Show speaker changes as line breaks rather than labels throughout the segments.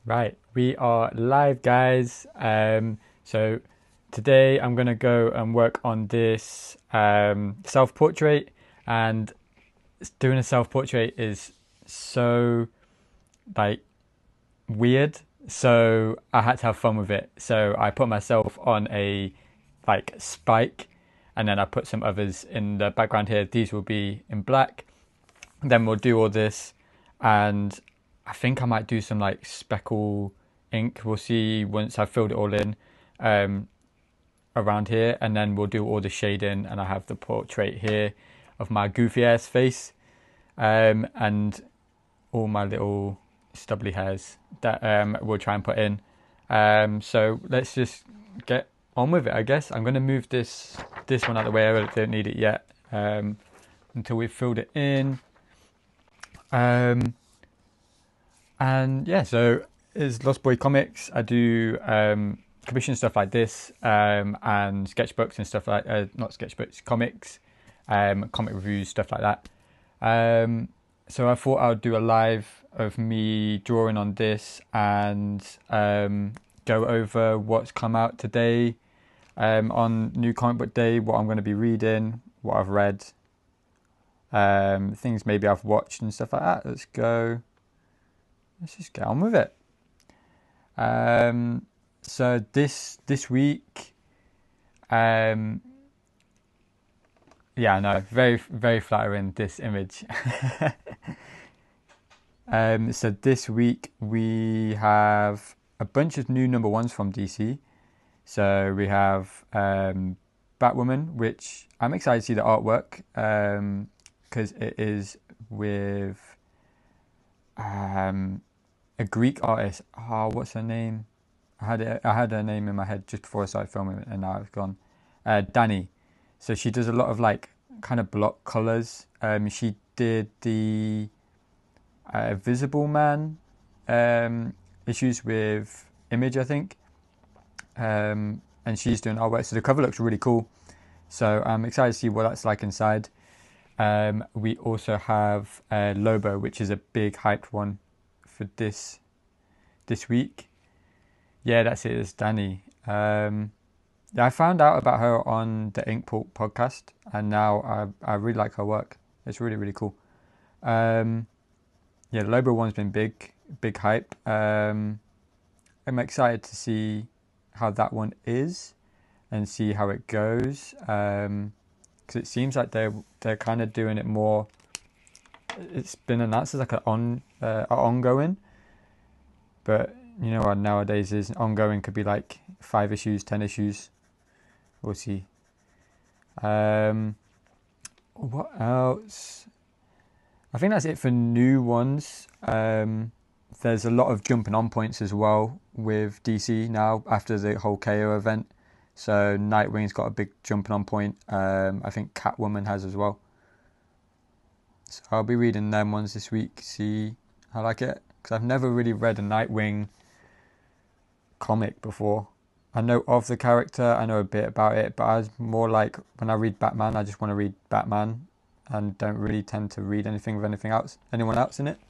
Right, we are live, guys. So today I'm gonna go and work on this self-portrait, and doing a self-portrait is so like weird. So I had to have fun with it. So I put myself on a like spike, and then I put some others in the background here. These will be in black. Then we'll do all this, and I think I might do some like speckle ink. We'll see once I've filled it all in um, around here, and then we'll do all the shading. And I have the portrait here of my goofy ass face and all my little stubbly hairs that we'll try and put in. So let's just get on with it. I guess I'm going to move this one out of the way. I don't need it yet until we've filled it in. Um, And yeah, so it's Lost Boy Comics. I do commission stuff like this and sketchbooks and stuff like not sketchbooks, comics, comic reviews, stuff like that. So I thought I would do a live of me drawing on this and go over what's come out today on New Comic Book Day, what I'm going to be reading, what I've read, things maybe I've watched and stuff like that. Let's just get on with it. So this week, yeah, no, very very flattering, this image. So this week we have a bunch of new number ones from DC. So we have Batwoman, which I'm excited to see the artwork because it is with a Greek artist. Oh, what's her name? I had her name in my head just before I started filming, and now it's gone. Danny. So she does a lot of like kind of block colors. She did the Visible Man issues with Image, I think. And she's doing artwork. So the cover looks really cool. So I'm excited to see what that's like inside. We also have Lobo, which is a big hyped one for this week. Yeah, that's it. It's Danny. Yeah, I found out about her on the Inkport podcast, and now I really like her work. It's really really cool. Yeah, the Lobo one's been big hype. I'm excited to see how that one is and see how it goes. Because it seems like they're kind of doing it more. It's been announced as like an ongoing, but you know what nowadays is ongoing could be like 5 issues, 10 issues. We'll see. What else? I think that's it for new ones. There's a lot of jumping on points as well with DC now after the whole KO event. So Nightwing's got a big jumping on point. I think Catwoman has as well. So I'll be reading them ones this week, see how I like it. Because I've never really read a Nightwing comic before. I know of the character, I know a bit about it, but I was more like, when I read Batman, I just want to read Batman and don't really tend to read anything with anyone else in it.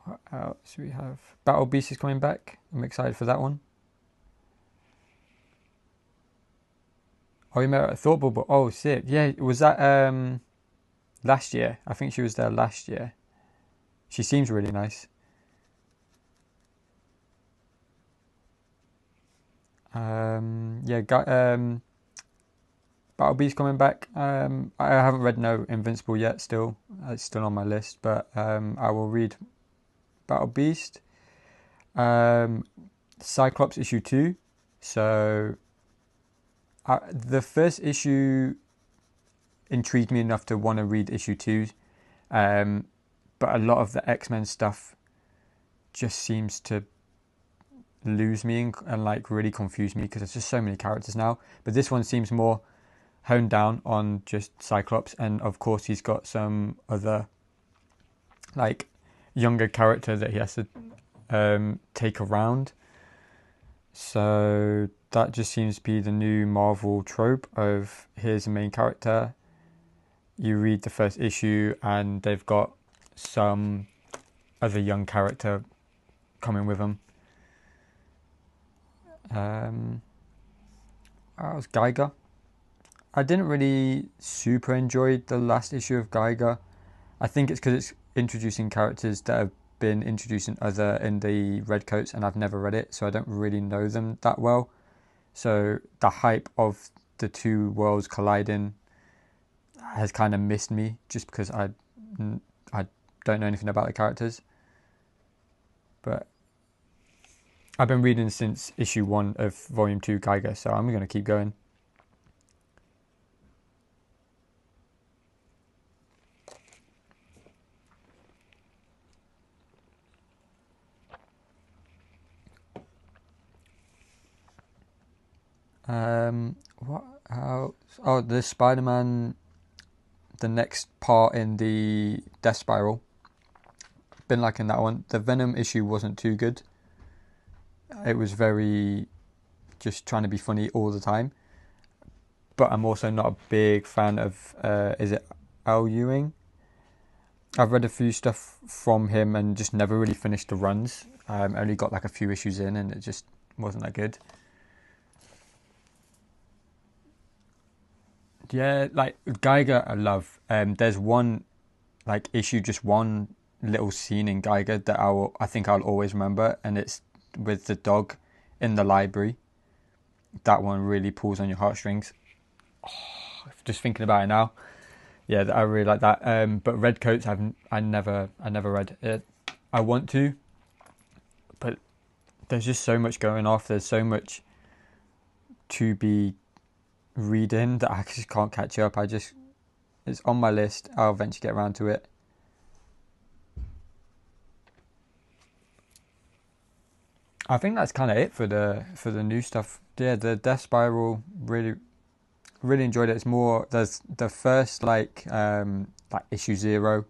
What else do we have? Battle Beast is coming back. I'm excited for that one. Oh, you met her at Thought Bubble. Oh, sick. Yeah, was that last year? I think she was there last year. She seems really nice. Yeah, Battle Beast coming back. I haven't read No Invincible yet. Still, it's still on my list, but I will read Battle Beast. Cyclops issue 2. So the first issue intrigued me enough to want to read issue 2, but a lot of the X-Men stuff just seems to lose me and like really confuse me because there's just so many characters now. But this one seems more honed down on just Cyclops, and of course he's got some other like younger character that he has to take around. So that just seems to be the new Marvel trope of here's the main character. You read the first issue and they've got some other young character coming with him. That was Geiger. I didn't really super enjoy the last issue of Geiger. I think it's because it's introducing characters that have been introduced in the Redcoats, and I've never read it, so I don't really know them that well. So the hype of the two worlds colliding has kind of missed me, just because I don't know anything about the characters. But I've been reading since issue 1 of volume 2 Geiger, so I'm going to keep going. What else? Oh, the Spider-Man, the next part in the Death Spiral. Been liking that one. The Venom issue wasn't too good. It was very just trying to be funny all the time. But I'm also not a big fan of, is it Al Ewing? I've read a few stuff from him and just never really finished the runs. Only got like a few issues in and it just wasn't that good. Yeah, like Geiger, I love. There's one like issue, just one little scene in Geiger that I think I'll always remember, and it's with the dog in the library. That one really pulls on your heartstrings. Oh, just thinking about it now, yeah, I really like that. But Redcoats, I never read it. I want to, but there's just so much going off. There's so much to be reading that I just can't catch up. It's on my list. I'll eventually get around to it. I think that's kind of it for the new stuff. Yeah, the Death Spiral, really enjoyed it. It's more, there's the first like issue 0,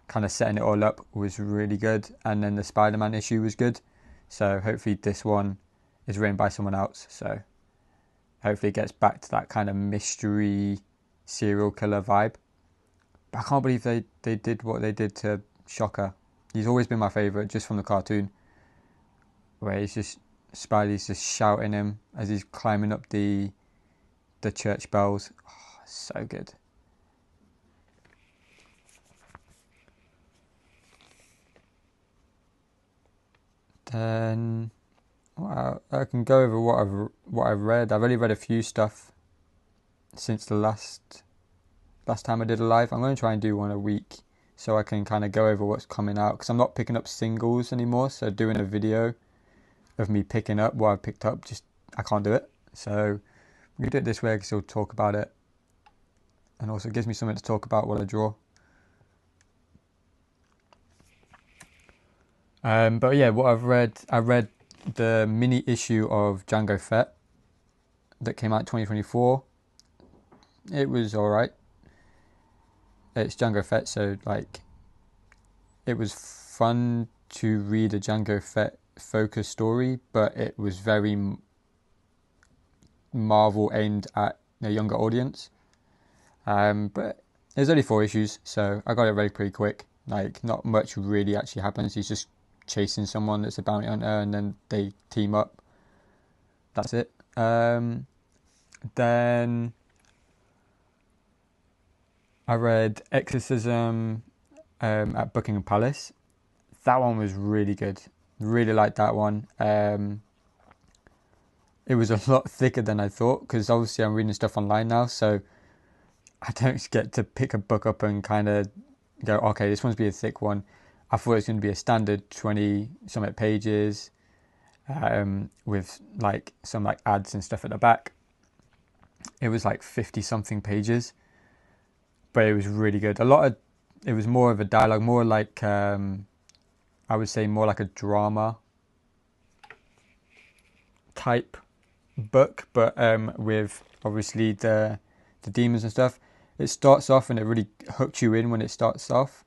kind of setting it all up, was really good, and then the Spider-Man issue was good. So hopefully this one is written by someone else. So hopefully it gets back to that kind of mystery serial killer vibe. But I can't believe they did what they did to Shocker. He's always been my favourite, just from the cartoon, where Spidey's just shouting him as he's climbing up the church bells. Oh, so good. Then I can go over what I've read. I've only read a few stuff since the last time I did a live. I'm going to try and do one a week so I can kind of go over what's coming out, because I'm not picking up singles anymore. So doing a video of me picking up what I've picked up, I can't do it. So we do it this way. I can still talk about it, and also it gives me something to talk about while I draw. But yeah, what I read the mini issue of Django Fett that came out in 2024. It was alright. It's Django Fett, so like it was fun to read a Django Fett focused story, but it was very Marvel aimed at a younger audience. But there's only 4 issues, so I got it ready pretty quick. Like, not much really actually happens. He's just chasing someone that's a bounty hunter, and then they team up. That's it. Then I read Exorcism at Buckingham Palace. That one was really good. Really liked that one. It was a lot thicker than I thought, because obviously I'm reading stuff online now, so I don't get to pick a book up and kind of go, okay, this one's be a thick one. I thought it was going to be a standard 20-something pages, with like some like ads and stuff at the back. It was like 50-something pages, but it was really good. It was more of a dialogue, more like I would say more like a drama type book, but with obviously the demons and stuff. It starts off and it really hooks you in when it starts off.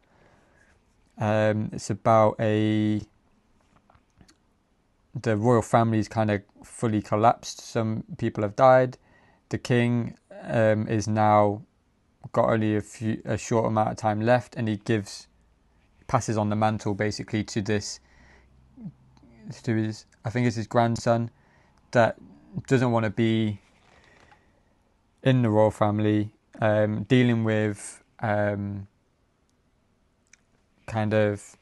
It's about the royal family's kind of fully collapsed. Some people have died. The king is now got only a short amount of time left, and he gives passes on the mantle basically to his, I think it's his grandson, that doesn't want to be in the royal family, dealing with kind of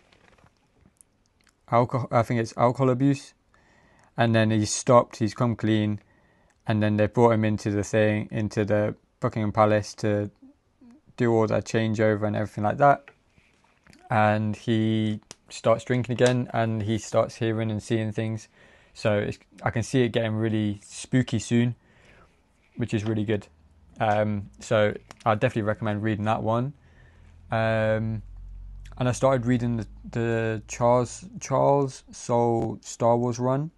alcohol. I think it's alcohol abuse, and then he's stopped. He's come clean, and then they brought him into the Buckingham Palace to do all that changeover and everything like that. And he starts drinking again, and he starts hearing and seeing things. So I can see it getting really spooky soon, which is really good. So I definitely recommend reading that one. And I started reading the Charles Soule Star Wars run.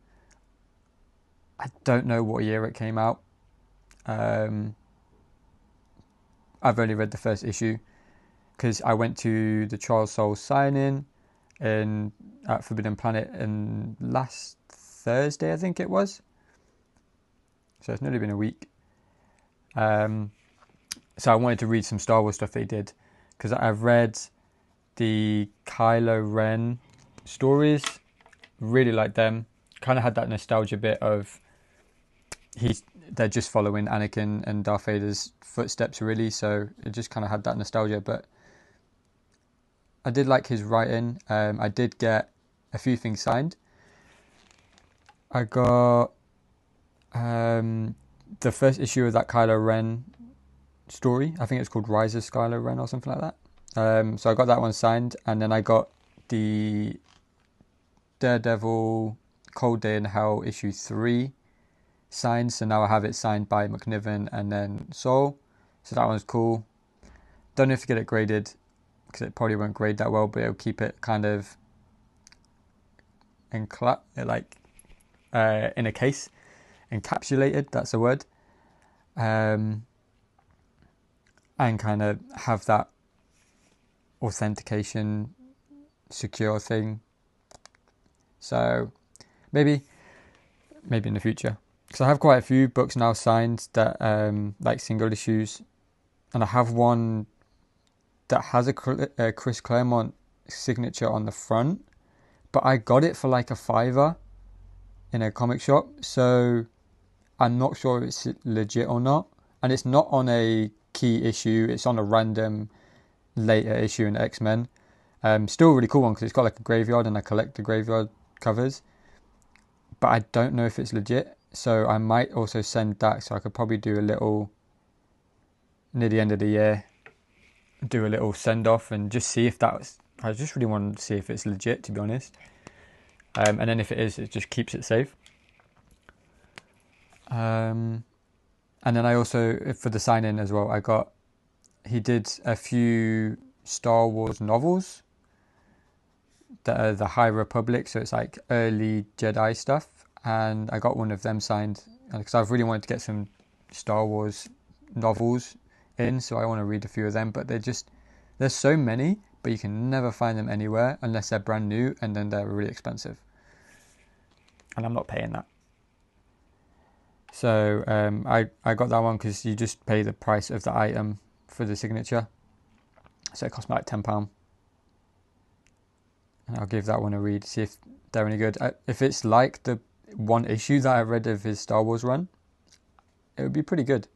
I don't know what year it came out. I've only read the first issue because I went to the Charles Soule signing at Forbidden Planet last Thursday, I think it was. So it's nearly been a week. So I wanted to read some Star Wars stuff they did, because I've read the Kylo Ren stories, really like them. Kind of had that nostalgia bit of they're just following Anakin and Darth Vader's footsteps, really. So it just kind of had that nostalgia. But I did like his writing. I did get a few things signed. I got the first issue of that Kylo Ren story. I think it's called Rise of Kylo Ren or something like that. So I got that one signed, and then I got the Daredevil Cold Day in Hell issue 3 signed. So now I have it signed by McNiven and then Soule. So that one's cool. Don't know if to get it graded, because it probably won't grade that well, but it'll keep it kind of in a case, encapsulated. That's a word. And kind of have that authentication secure thing. So maybe in the future, because I have quite a few books now signed that like single issues, and I have one that has a Chris Claremont signature on the front, but I got it for like $5 in a comic shop, so I'm not sure if it's legit or not. And it's not on a key issue, it's on a random later issue in X-Men. Still a really cool one, because it's got like a graveyard, and I collect the graveyard covers, but I don't know if it's legit. So I might also send that, so I could probably do a little, near the end of the year, do a little send off and just see if I just really want to see if it's legit, to be honest. And then if it is, it just keeps it safe. And then I also, for the sign-in as well, he did a few Star Wars novels that are the High Republic, so it's like early Jedi stuff, and I got one of them signed, because I've really wanted to get some Star Wars novels in, so I want to read a few of them, but there's so many, but you can never find them anywhere unless they're brand new, and then they're really expensive, and I'm not paying that. So I got that one because you just pay the price of the item for the signature, so it cost me like £10, and I'll give that one a read, see if they're any good. If it's like the one issue that I read of his Star Wars run, it would be pretty good.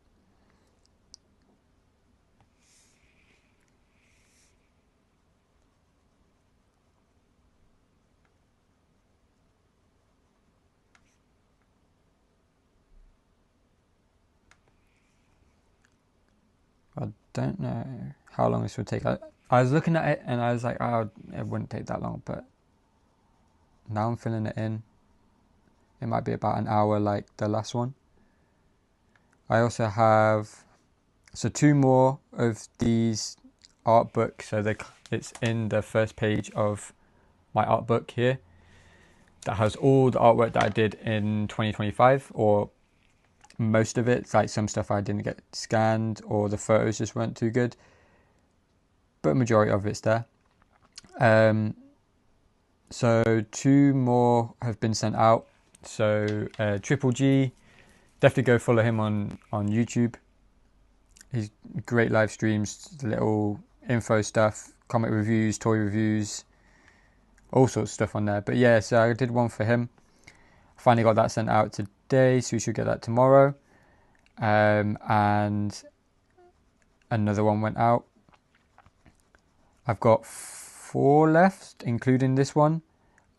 I don't know how long this would take. I was looking at it and I was like, oh, it wouldn't take that long, but now I'm filling it in. It might be about an hour like the last one. I also have 2 more of these art books. So it's in the first page of my art book here that has all the artwork that I did in 2025, or most of it. It's like some stuff I didn't get scanned, or the photos just weren't too good, but majority of it's there. So 2 more have been sent out. So Triple G, definitely go follow him on YouTube. He's great live streams, little info stuff, comic reviews, toy reviews, all sorts of stuff on there. But yeah, so I did one for him. Finally got that sent out today, so we should get that tomorrow. And another one went out. I've got 4 left, including this one,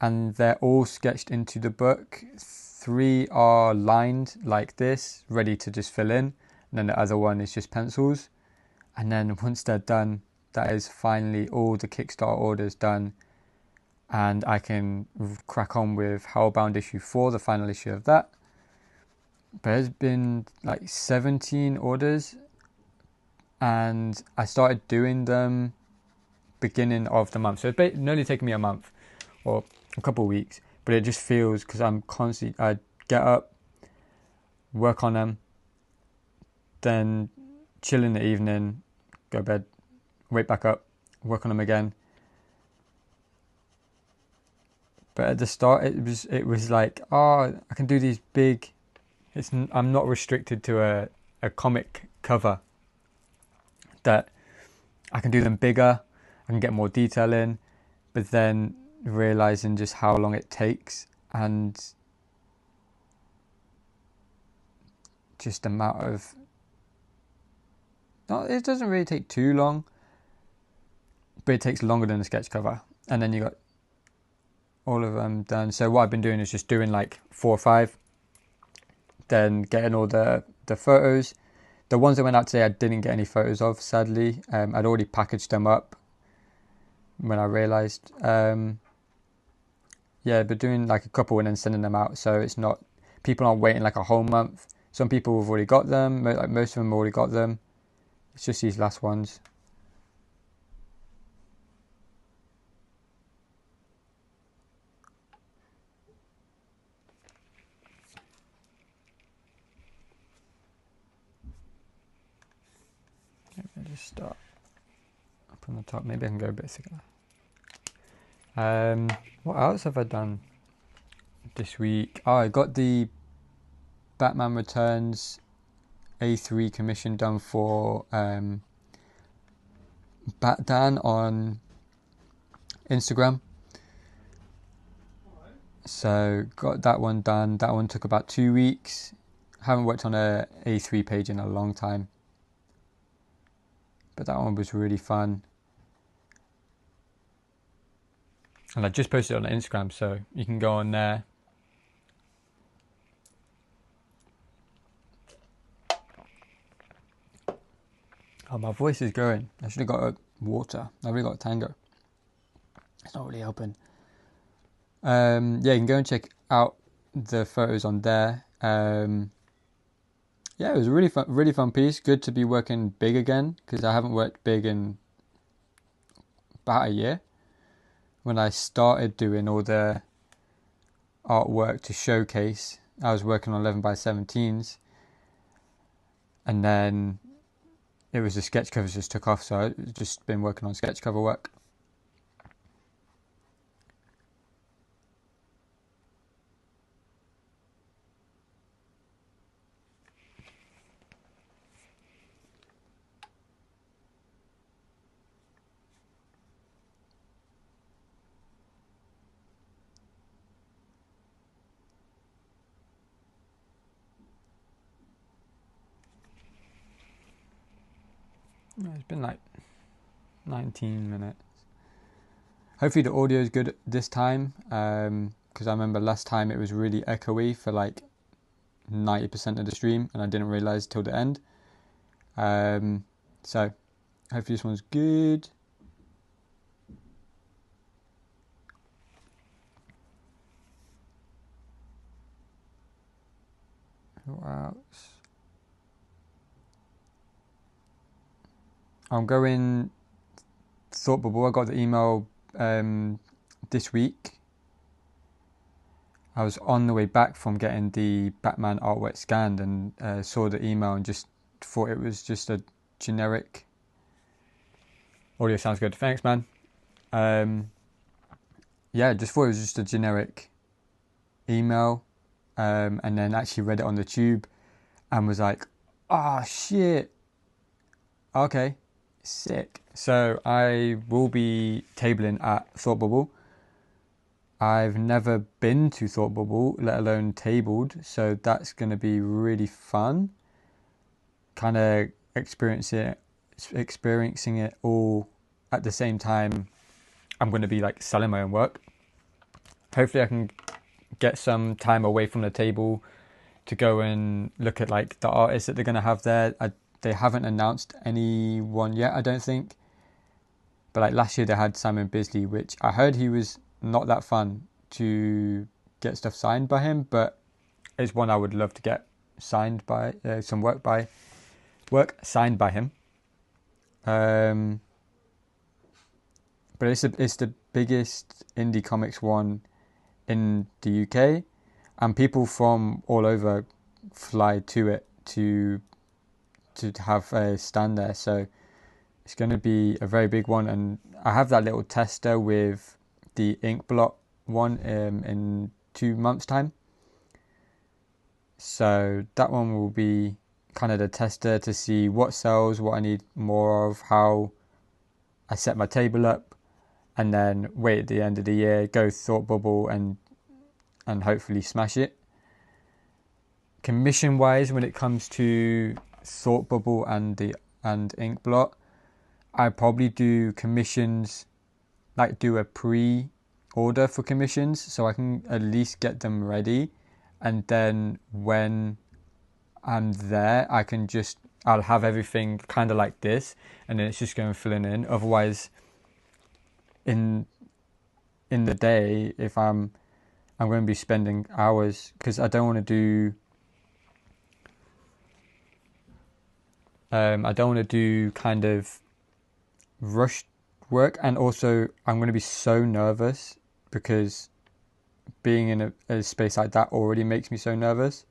and they're all sketched into the book. 3 are lined like this, ready to just fill in, and then the other one is just pencils. And then once they're done, that is finally all the Kickstarter orders done, and I can crack on with Hellbound issue 4, the final issue of that. But there's been like 17 orders, and I started doing them beginning of the month, so it's only taken me a month or a couple of weeks, but it just feels, because I'm constantly, I get up, work on them, then chill in the evening, go to bed, wake back up, work on them again. But at the start it was like, oh, I can do these big, I'm not restricted to a comic cover, that I can do them bigger, I can get more detail in. But then realizing just how long it takes, and just the amount of, no, it doesn't really take too long, but it takes longer than a sketch cover. And then you got all of them done. So what I've been doing is just doing like 4 or 5, then getting all the photos. The ones that went out today I didn't get any photos of, sadly. I'd already packaged them up when I realised. Yeah, but doing like a couple and then sending them out, so it's not, people aren't waiting like a whole month. Some people have already got them, like most of them have already got them. It's just these last ones. Maybe I'll just start up on the top. Maybe I can go a bit thicker. What else have I done this week? Oh, I got the Batman Returns A3 commission done for Batdan on Instagram. So got that one done. That one took about 2 weeks. Haven't worked on a A3 page in a long time, but that one was really fun. And I just posted it on Instagram, so you can go on there. Oh, my voice is going. I should have got a water. I've already got a Tango. It's not really helping. Yeah, you can go and check out the photos on there. Yeah, it was a really fun piece. Good to be working big again, because I haven't worked big in about a year. When I started doing all the artwork to showcase, I was working on 11x17s, and then it was the sketch covers just took off, so I've just been working on sketch cover work. It's been like 19 minutes. Hopefully the audio is good this time, because I remember last time it was really echoey for like 90% of the stream, and I didn't realise till the end. So hopefully this one's good. What else? I'm going Thought Bubble. I got the email this week. I was on the way back from getting the Batman artwork scanned, and saw the email and just thought it was just a generic. Audio sounds good. Thanks, man. Yeah, just thought it was just a generic email, and then actually read it on the tube and was like, oh shit, okay, Sick. So I will be tabling at Thought Bubble. I've never been to Thought Bubble, let alone tabled, so that's going to be really fun. Kind of experiencing it all at the same time. I'm going to be like selling my own work. Hopefully I can get some time away from the table to go and look at like the artists that they're going to have there. They haven't announced anyone yet, I don't think. But like last year they had Simon Bisley, which I heard he was not that fun to get stuff signed by him, but it's one I would love to get signed by, some work signed by him. But it's the biggest indie comics one in the UK, and people from all over fly to it to have a stand there. So it's going to be a very big one, and I have that little tester with the ink blot one in 2 months' time. So that one will be kind of the tester to see what sells, what I need more of, how I set my table up, and then wait at the end of the year, go Thought Bubble and hopefully smash it. Commission wise, when it comes to Thought Bubble and ink blot, I probably do commissions, like do a pre-order for commissions so I can at least get them ready, and then when I'm there I'll have everything kind of like this, and then it's just going filling in. Otherwise in the day, if I'm going to be spending hours, because I don't want to do kind of rushed work, and also I'm going to be so nervous because being in a space like that already makes me so nervous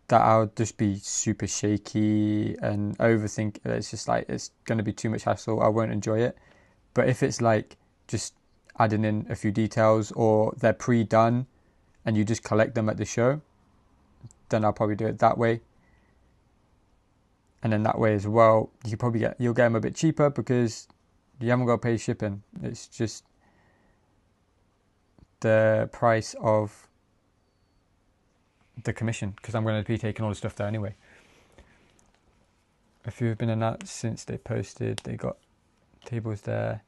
that I'll just be super shaky and overthink. It's just like, it's going to be too much hassle. I won't enjoy it. But if it's like just adding in a few details, or they're pre-done and you just collect them at the show, then I'll probably do it that way. And then that way as well, you'll get them a bit cheaper because you haven't got to pay shipping. It's just the price of the commission, because I'm going to be taking all the stuff there anyway. A few have been announced since they posted. They got tables there.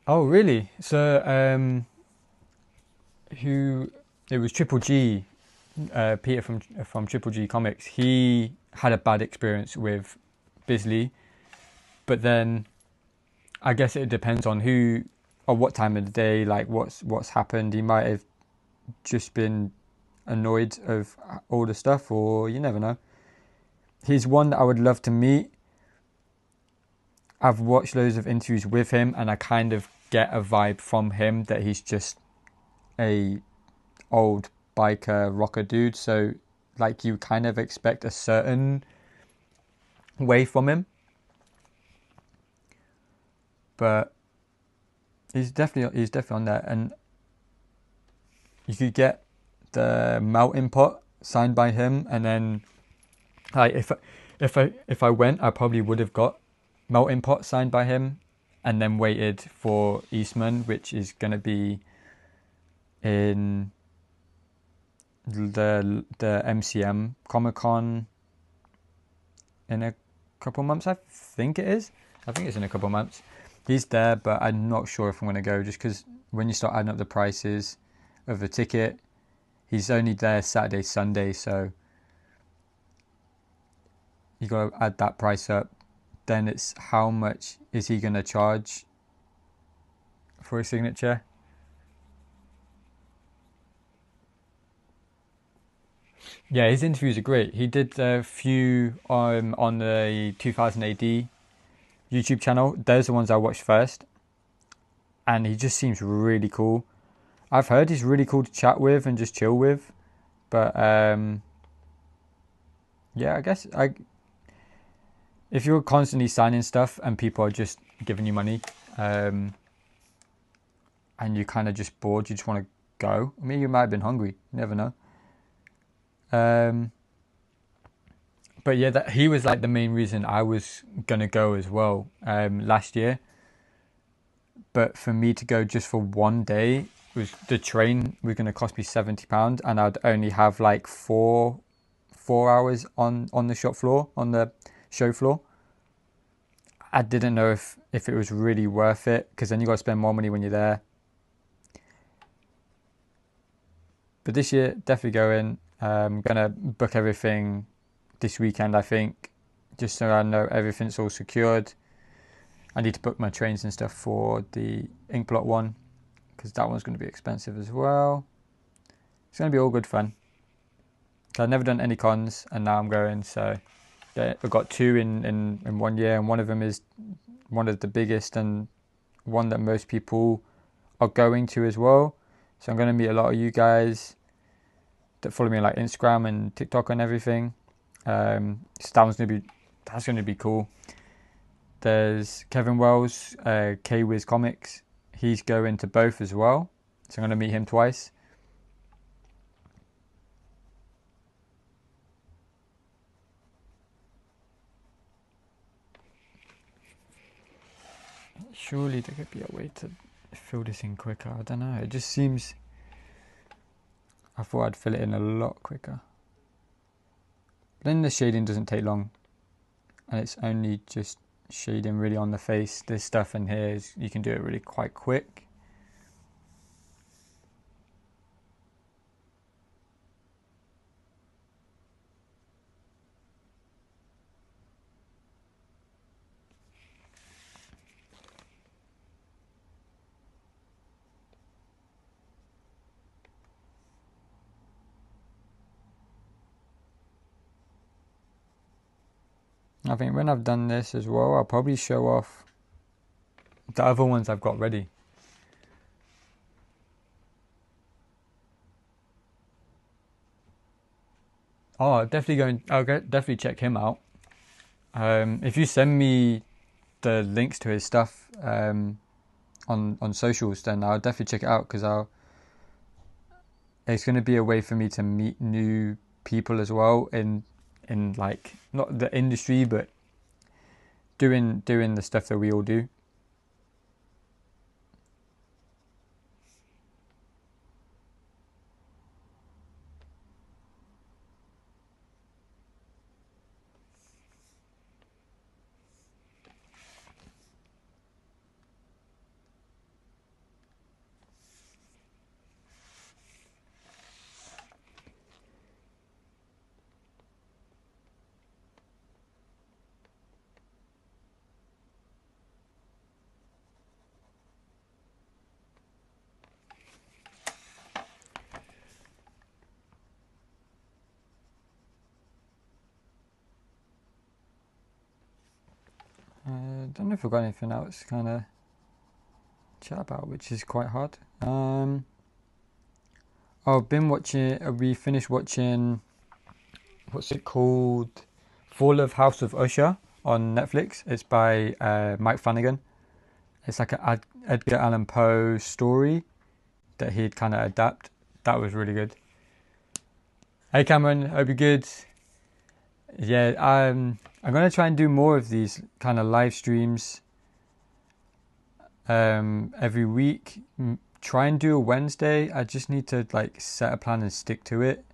Oh really? So it was Triple G, Peter from Triple G Comics. He had a bad experience with Bisley, but then I guess it depends on who or what time of the day, like what's happened. He might have just been annoyed of all the stuff, or you never know. He's one that I would love to meet. I've watched loads of interviews with him, and I kind of get a vibe from him that he's just a old biker rocker dude. So like you kind of expect a certain way from him, but he's definitely on there. And you could get the melting pot signed by him, and then like if I went, I probably would have got melting pot signed by him, and then waited for Eastman, which is going to be in the MCM Comic Con in a couple months. I think it's in a couple months. He's there, but I'm not sure if I'm going to go, just because when you start adding up the prices of the ticket, he's only there Saturday, Sunday, so you got to add that price up. Then it's how much is he going to charge for a signature? Yeah, his interviews are great. He did a few on the 2000 AD YouTube channel. Those are the ones I watched first, and he just seems really cool. I've heard he's really cool to chat with and just chill with, but yeah, I guess if you're constantly signing stuff and people are just giving you money, and you're kind of just bored, you just want to go. I mean, you might have been hungry. You never know. but yeah, that he was like the main reason I was gonna go as well last year. But for me to go just for one day, was the train was gonna cost me £70, and I'd only have like four hours on the shop floor, on the show floor. I didn't know if it was really worth it, because then you got to spend more money when you're there. But this year, definitely going. I'm gonna book everything this weekend, I think, just so I know everything's all secured. I need to book my trains and stuff for the Inkblot one, because that one's going to be expensive as well. It's going to be all good fun. I've never done any cons, and now I'm going. So yeah, I've got two in 1 year, and one of them is one of the biggest and one that most people are going to as well. So I'm going to meet a lot of you guys that follow me on like Instagram and TikTok and everything. So that's going to be cool. There's Kevin Wells, K-Wiz Comics. He's going to both as well. So I'm going to meet him twice. Surely there could be a way to fill this in quicker. I don't know. It just seems... I thought I'd fill it in a lot quicker. Then the shading doesn't take long. And it's only just shading really on the face. This stuff in here, you can do it really quite quick. I think when I've done this as well, I'll probably show off the other ones I've got ready. Oh, I'll definitely check him out. If you send me the links to his stuff on socials, then I'll definitely check it out, because it's going to be a way for me to meet new people as well in like, not the industry, but doing the stuff that we all do. I don't know if I've got anything else to kind of chat about, which is quite hard. I've been watching. We finished watching. What's it called? Fall of House of Usher on Netflix. It's by Mike Flanagan. It's like an Edgar Allan Poe story that he'd kind of adapt. That was really good. Hey Cameron, hope you're good. Yeah, I'm gonna try and do more of these kind of live streams every week. Try and do a Wednesday. I just need to like set a plan and stick to it.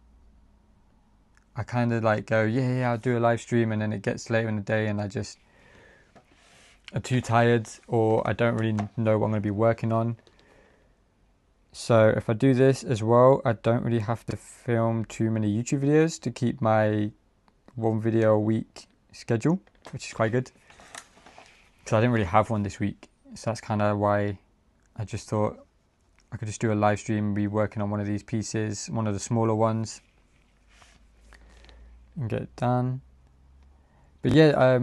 I kind of like go, yeah, I'll do a live stream, and then it gets later in the day and I just are too tired, or I don't really know what I'm going to be working on. So if I do this as well, I don't really have to film too many YouTube videos to keep my one video a week schedule, which is quite good, because I didn't really have one this week. So that's kind of why I just thought I could just do a live stream, be working on one of these pieces, one of the smaller ones, and get it done. But yeah,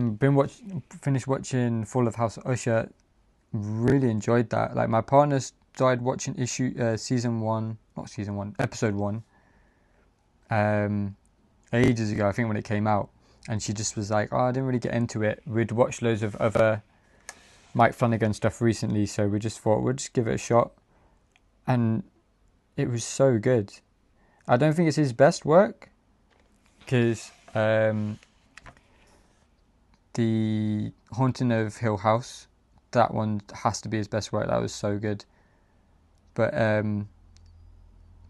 finished watching Fall of House of Usher. Really enjoyed that. Like, my partner started watching episode 1, ages ago, I think, when it came out, and she just was like, "Oh, I didn't really get into it." We'd watched loads of other Mike Flanagan stuff recently, so we just thought we'd just give it a shot, and it was so good. I don't think it's his best work, because The Haunting of Hill House, that one has to be his best work. That was so good. But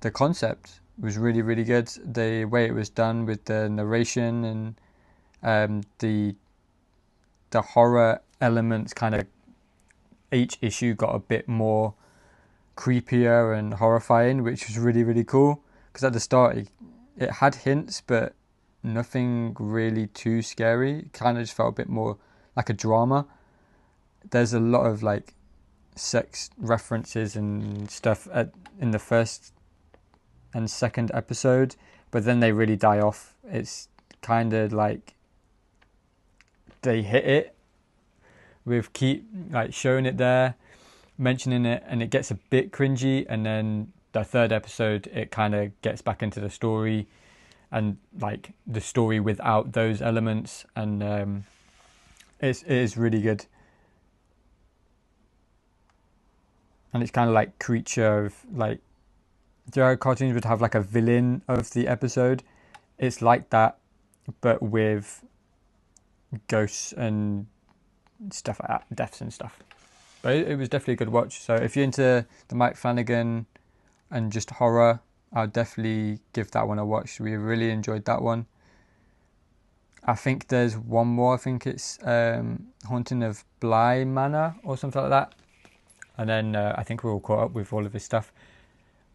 the concept was really, really good. The way it was done with the narration and the horror elements, kind of each issue got a bit more creepier and horrifying, which was really, really cool. Because at the start it had hints, but nothing really too scary. It kind of just felt a bit more like a drama. There's a lot of like sex references and stuff in the first and second episode, but then they really die off. It's kind of like they hit it with keep like showing it there, mentioning it, and it gets a bit cringy, and then the third episode it kind of gets back into the story and like the story without those elements, and it is really good. And it's kind of like creature of like, the cartoons would have like a villain of the episode. It's like that, but with ghosts and stuff like that, deaths and stuff. But it was definitely a good watch. So if you're into the Mike Flanagan and just horror, I'll definitely give that one a watch. We really enjoyed that one. I think there's one more. I think it's Haunting of Bly Manor or something like that. And then I think we're all caught up with all of his stuff.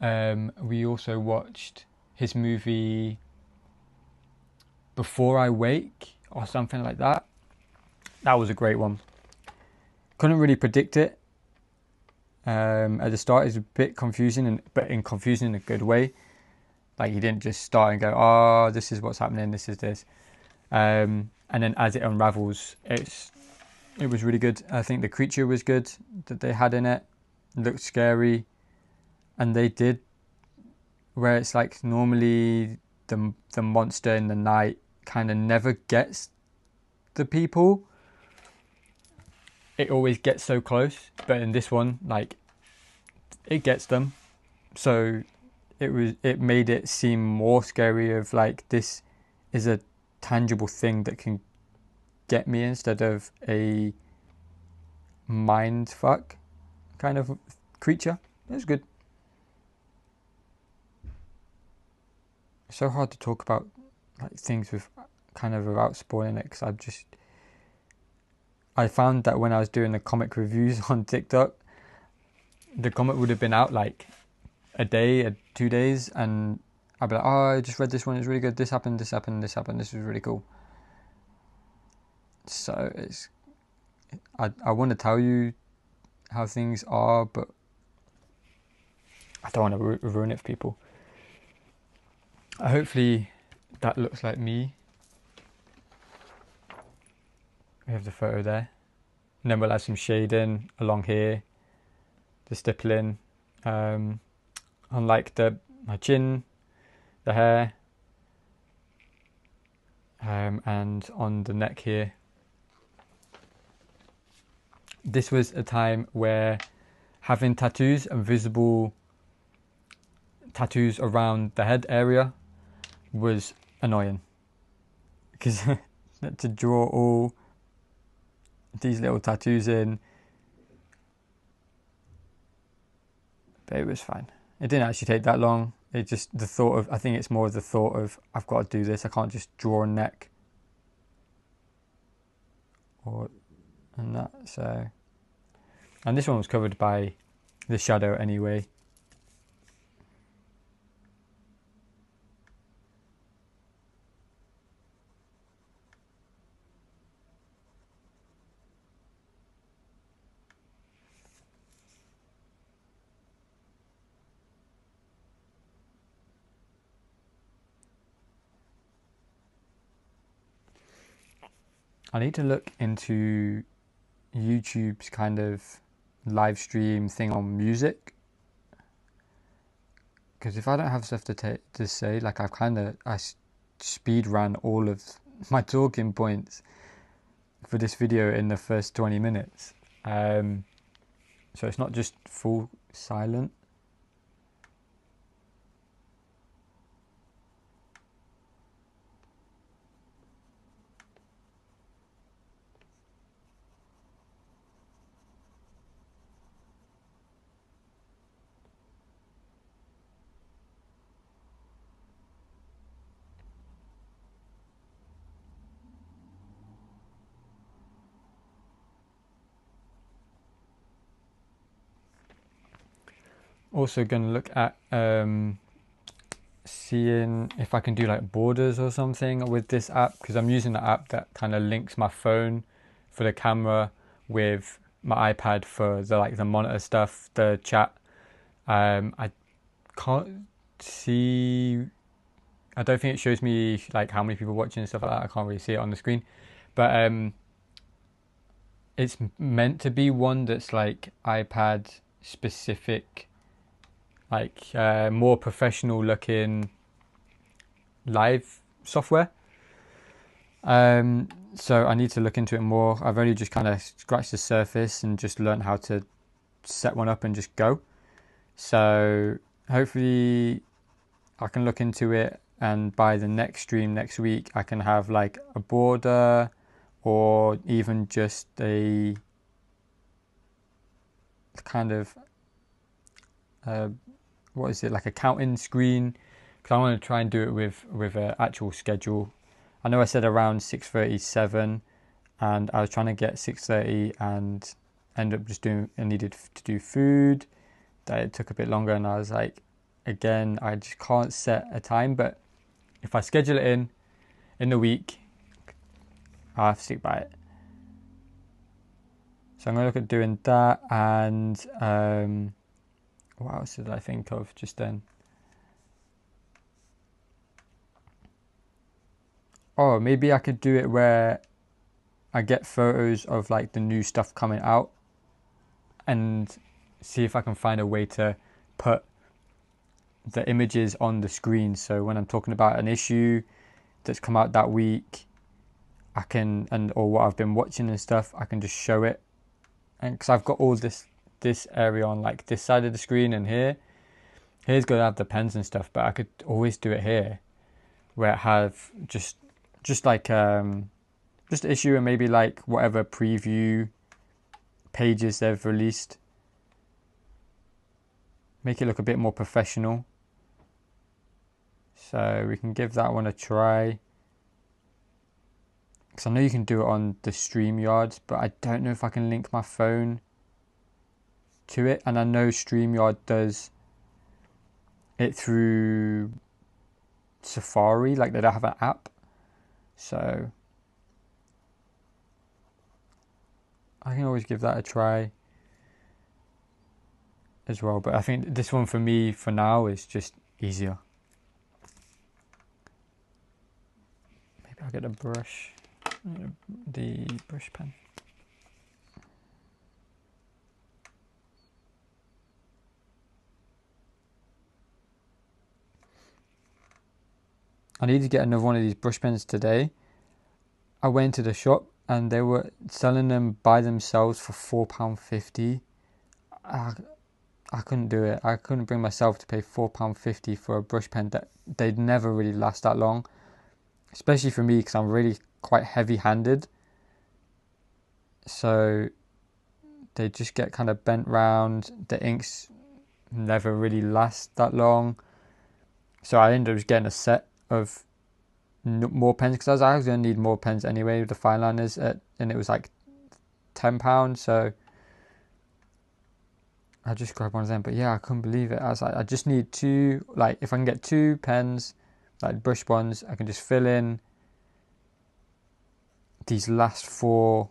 We also watched his movie Before I Wake or something like that. That was a great one. Couldn't really predict it. At the start, it's a bit confusing, but confusing in a good way. Like, he didn't just start and go, "Oh, this is what's happening. This is this," and then as it unravels, it was really good. I think the creature was good that they had in it. It looked scary, and they did where it's like normally the monster in the night kind of never gets the people. It always gets so close, but in this one, like, it gets them. So it made it seem more scary of like, this is a tangible thing that can get me instead of a mind fuck kind of creature. It was good. It's so hard to talk about like things with kind of without spoiling it, because I found that when I was doing the comic reviews on TikTok, the comic would have been out like a day, 2 days, and I'd be like, "Oh, I just read this one, it's really good, this happened, this happened, this happened, this was really cool." So I want to tell you how things are, but I don't want to ruin it for people. Hopefully that looks like me. We have the photo there. And then we'll add some shading along here, the stippling, on like my chin, the hair, and on the neck here. This was a time where having tattoos and visible tattoos around the head area was annoying, because to draw all these little tattoos in, but it was fine. It didn't actually take that long. It just, I think it's more the thought of, I've got to do this, I can't just draw a neck and that. So, and this one was covered by the shadow anyway. I need to look into YouTube's kind of live stream thing on music, because if I don't have stuff to say, like, I speed ran all of my talking points for this video in the first 20 minutes, so it's not just full silent. also going to look at seeing if I can do like borders or something with this app, because I'm using the app that kind of links my phone for the camera with my iPad for the monitor stuff, the chat. I can't see. I don't think it shows me like how many people watching and stuff like that. I can't really see it on the screen, but it's meant to be one that's like iPad specific, like more professional looking live software. So I need to look into it more. I've only just kind of scratched the surface and just learned how to set one up and just go. So hopefully I can look into it, and by the next stream next week I can have like a border or even just a kind of what is it, like a counting screen, because I want to try and do it with an actual schedule. I know I said around 6:37 and I was trying to get 6:30 and ended up just doing, I needed to do food, that it took a bit longer, and I was like, again, I just can't set a time, but if I schedule it in the week, I'll have to stick by it. So I'm going to look at doing that, and what else did I think of just then? Oh, maybe I could do it where I get photos of like the new stuff coming out and see if I can find a way to put the images on the screen. So when I'm talking about an issue that's come out that week, I can, or what I've been watching and stuff, I can just show it. And because I've got all this area on like this side of the screen, and here's going to have the pens and stuff, but I could always do it here where it have just like just issue and maybe like whatever preview pages they've released. Make it look a bit more professional. So we can give that one a try. Because I know you can do it on the StreamYard, but I don't know if I can link my phone to it. And I know StreamYard does it through Safari, like they don't have an app. So I can always give that a try as well. But I think this one for me for now is just easier. Maybe I'll get a brush, the brush pen. I need to get another one of these brush pens today. I went to the shop and they were selling them by themselves for £4.50. I couldn't do it. I couldn't bring myself to pay £4.50 for a brush pen that they'd never really last that long. Especially for me, because I'm really quite heavy-handed. So they just get kind of bent round. The inks never really last that long. So I ended up getting a set of more pens, because I was going to need more pens anyway with the fine liners, and it was like £10. So I just grabbed one of them. But yeah, I couldn't believe it. I was like, I just need two, like if I can get two pens, like brush ones, I can just fill in these last 4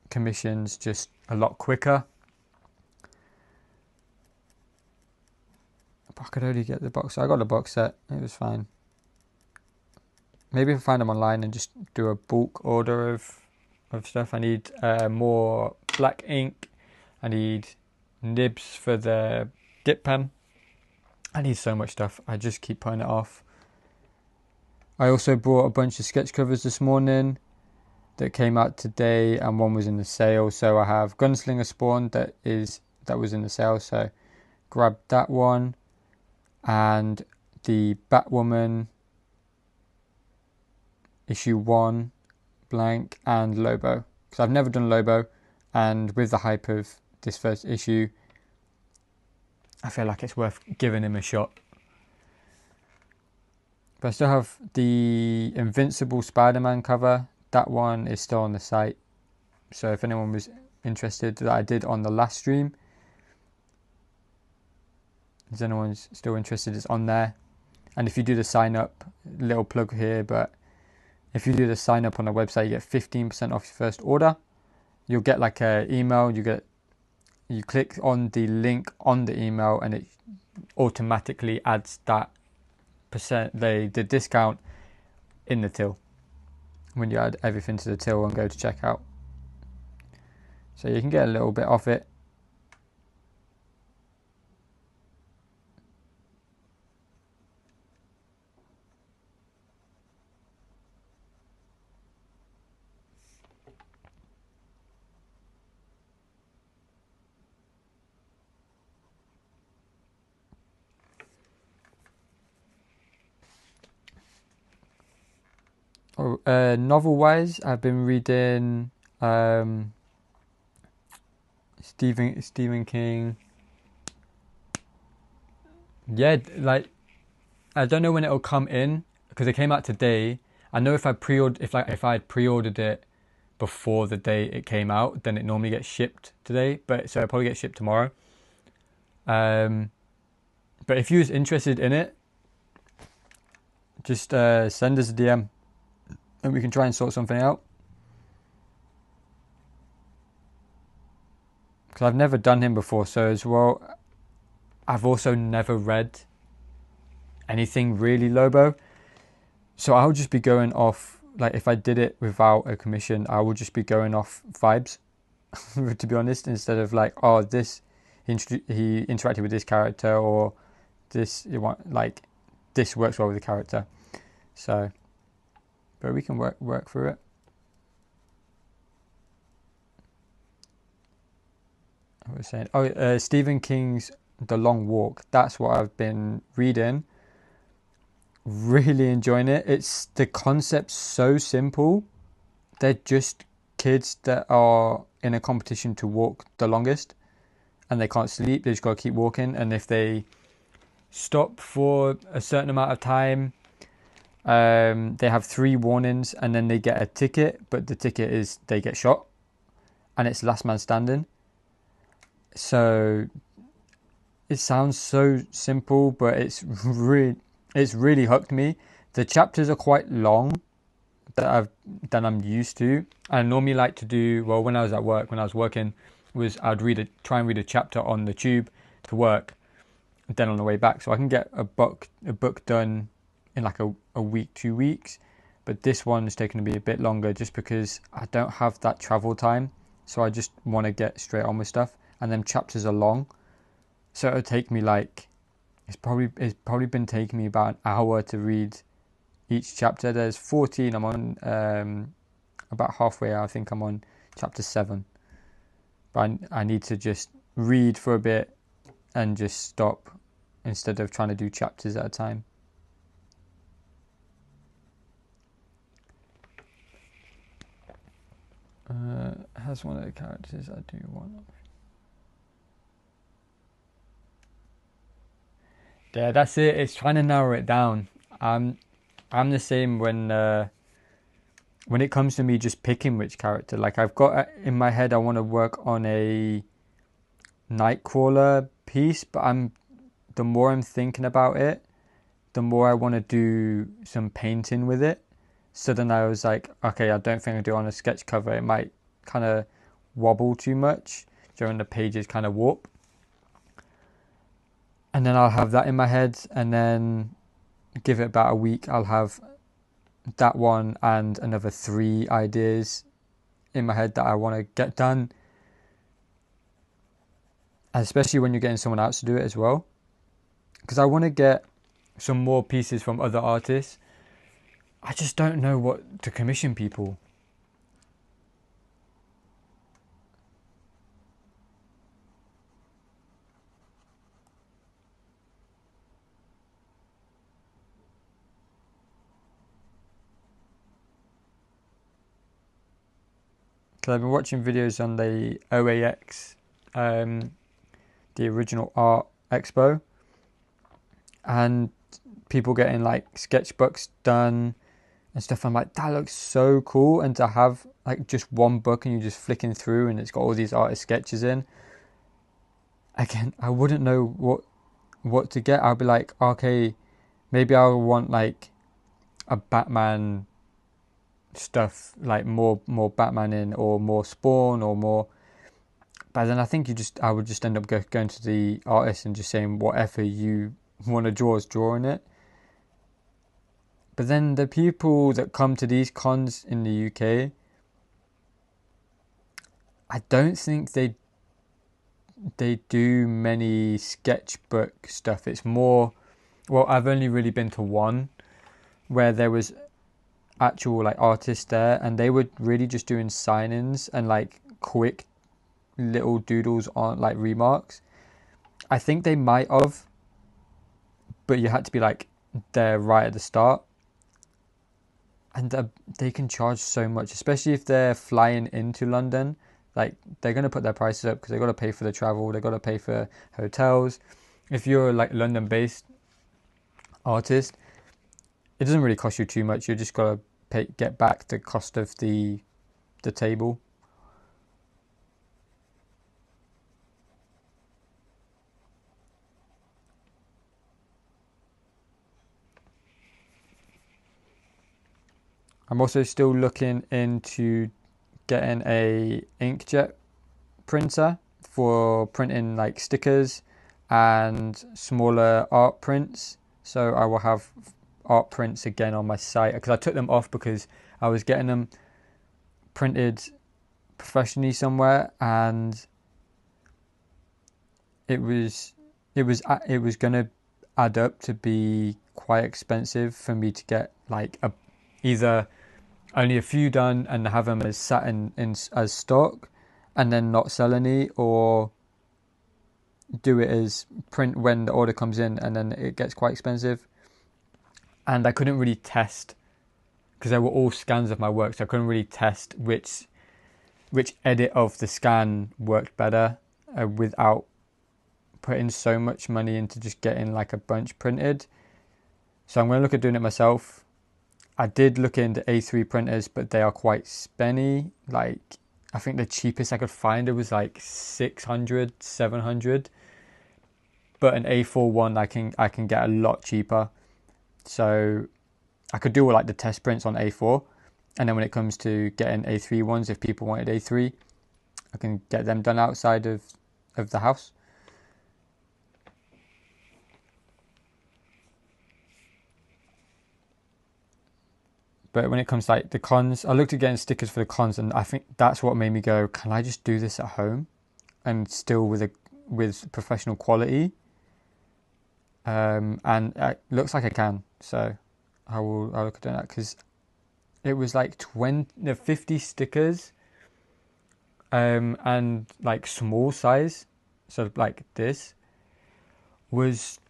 commissions just a lot quicker. But I could only get the box. I got the box set. It was fine. Maybe if I find them online and just do a bulk order of stuff. I need more black ink. I need nibs for the dip pen. I need so much stuff. I just keep putting it off. I also bought a bunch of sketch covers this morning that came out today, and one was in the sale. So I have Gunslinger Spawn that was in the sale. So grabbed that one, and the Batwoman issue 1 blank, and Lobo, because I've never done Lobo, and with the hype of this first issue, I feel like it's worth giving him a shot. But I still have the Invincible Spider-Man cover. That one is still on the site, so if anyone was interested, that I did on the last stream. if anyone's still interested, it's on there. And if you do the sign up, little plug here, but if you do the sign up on the website, you get 15% off your first order. You'll get like a email. You click on the link on the email, and it automatically adds that the discount in the till when you add everything to the till and go to checkout. So you can get a little bit off it. Novel-wise, I've been reading Stephen King. Yeah, like I don't know when it'll come in because it came out today. I know if I had pre-ordered it before the day it came out, then it normally gets shipped today. But so it'll probably get shipped tomorrow. But if you're interested in it, just send us a DM. And we can try and sort something out. Because I've never done him before, so as well, I've also never read anything really Lobo. So I'll just be going off, like if I did it without a commission, I would just be going off vibes, to be honest, instead of like, oh, this, he interacted with this character, or this, this works well with the character. So... but we can work through it. I was saying, Stephen King's The Long Walk. That's what I've been reading. Really enjoying it. It's the concept's so simple. They're just kids that are in a competition to walk the longest, and they can't sleep. They just got to keep walking. And if they stop for a certain amount of time, they have 3 warnings, and then they get a ticket, but the ticket is they get shot, and it's last man standing. So it sounds so simple, but it's really hooked me. The chapters are quite long that I'm used to. I normally like to do, well, when I was at work, when I was working, I'd try and read a chapter on the tube to work, and then on the way back, so I can get a book done in like a week, 2 weeks. But this one is taking to be a bit longer just because I don't have that travel time, so I just want to get straight on with stuff. And then chapters are long, so it'll take me like it's probably been taking me about an hour to read each chapter. There's 14. I'm on about halfway. I think I'm on chapter 7, but I need to just read for a bit and just stop instead of trying to do chapters at a time. Has one of the characters I do want. Yeah, that's it. It's trying to narrow it down. I'm the same when it comes to me just picking which character. Like I've got in my head, I want to work on a Nightcrawler piece, but the more I'm thinking about it, the more I want to do some painting with it. So then I was like, okay, I don't think I do it on a sketch cover. It might kind of wobble too much during the pages kind of warp. And then I'll have that in my head, and then give it about a week. I'll have that one and another 3 ideas in my head that I want to get done. Especially when you're getting someone else to do it as well. Because I want to get some more pieces from other artists. I just don't know what to commission people. Because I've been watching videos on the OAX, the original art expo, and people getting like sketchbooks done and stuff. I'm like, that looks so cool. And to have like just one book and you're just flicking through and it's got all these artist sketches in. Again, I wouldn't know what what to get, I'll be like, okay, maybe I'll want like a Batman stuff, like more Batman in, or more Spawn, or more. But then I think I would just end up going to the artist and just saying whatever you want to draw is drawing it. But then the people that come to these cons in the UK, I don't think they do many sketchbook stuff. It's more, well, I've only really been to one where there was actual like artists there, and they were really just doing sign-ins and like quick little doodles on like remarks. I think they might have, but you had to be like there right at the start. And they can charge so much, especially if they're flying into London. Like, they're going to put their prices up because they've got to pay for the travel, they've got to pay for hotels. If you're like London-based artist, it doesn't really cost you too much. You just got to get back the cost of the table. I'm also still looking into getting a inkjet printer for printing like stickers and smaller art prints. So I will have art prints again on my site, because I took them off because I was getting them printed professionally somewhere, and it was going to add up to be quite expensive for me to get like either only a few done and have them as sat in as stock and then not sell any, or do it as print when the order comes in, and then it gets quite expensive. And I couldn't really test, because they were all scans of my work, so I couldn't really test which edit of the scan worked better without putting so much money into just getting like a bunch printed. So I'm going to look at doing it myself. I did look into A3 printers, but they are quite spenny. Like, I think the cheapest I could find it was like 600, 700. But an A4 one I can get a lot cheaper. So I could do all like the test prints on A4, and then when it comes to getting A3 ones, if people wanted A3, I can get them done outside of the house. But when it comes to like the cons, I looked at getting stickers for the cons, and I think that's what made me go, can I just do this at home and still with professional quality? And it looks like I can, so I'll look at doing that, because it was like 50 stickers, and like small size, so like this was,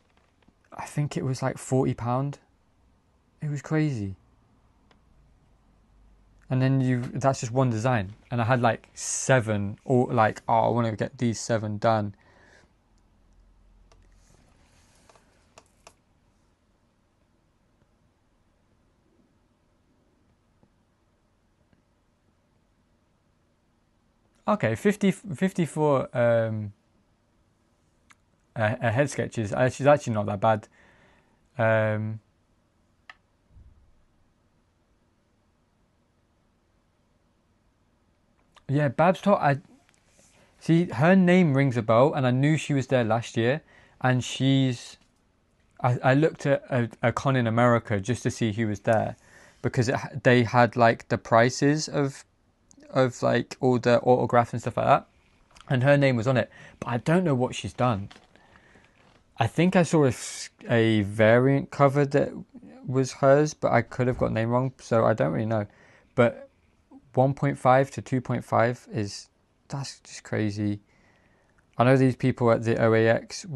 I think it was like £40. It was crazy. And then that's just one design, and I had like 7, or like, oh, I want to get these 7 done. Okay, 50 for a head sketch is actually not that bad. Yeah, Babs Tot, I see her name rings a bell, and I knew she was there last year. And I looked at a con in America just to see who was there, because they had like the prices of like all the autographs and stuff like that, and her name was on it. But I don't know what she's done. I think I saw a variant cover that was hers, but I could have got the name wrong, so I don't really know. But 1.5 to 2.5 that's just crazy. I know these people at the OAX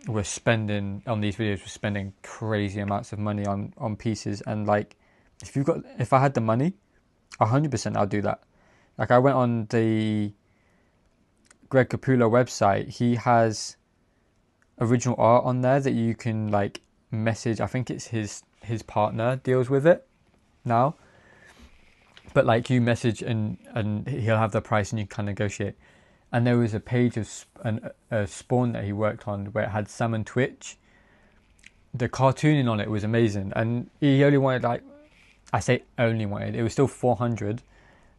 were spending on these videos, were spending crazy amounts of money on pieces, and like, if I had the money, 100% I'll do that. Like, I went on the Greg Capullo website. He has original art on there that you can like message. I think it's his partner deals with it now, but like, you message and he'll have the price and you can negotiate. and there was a page of a spawn that he worked on where it had Salmon Twitch. The cartooning on it was amazing, and he only wanted, like, I say only wanted, it was still 400,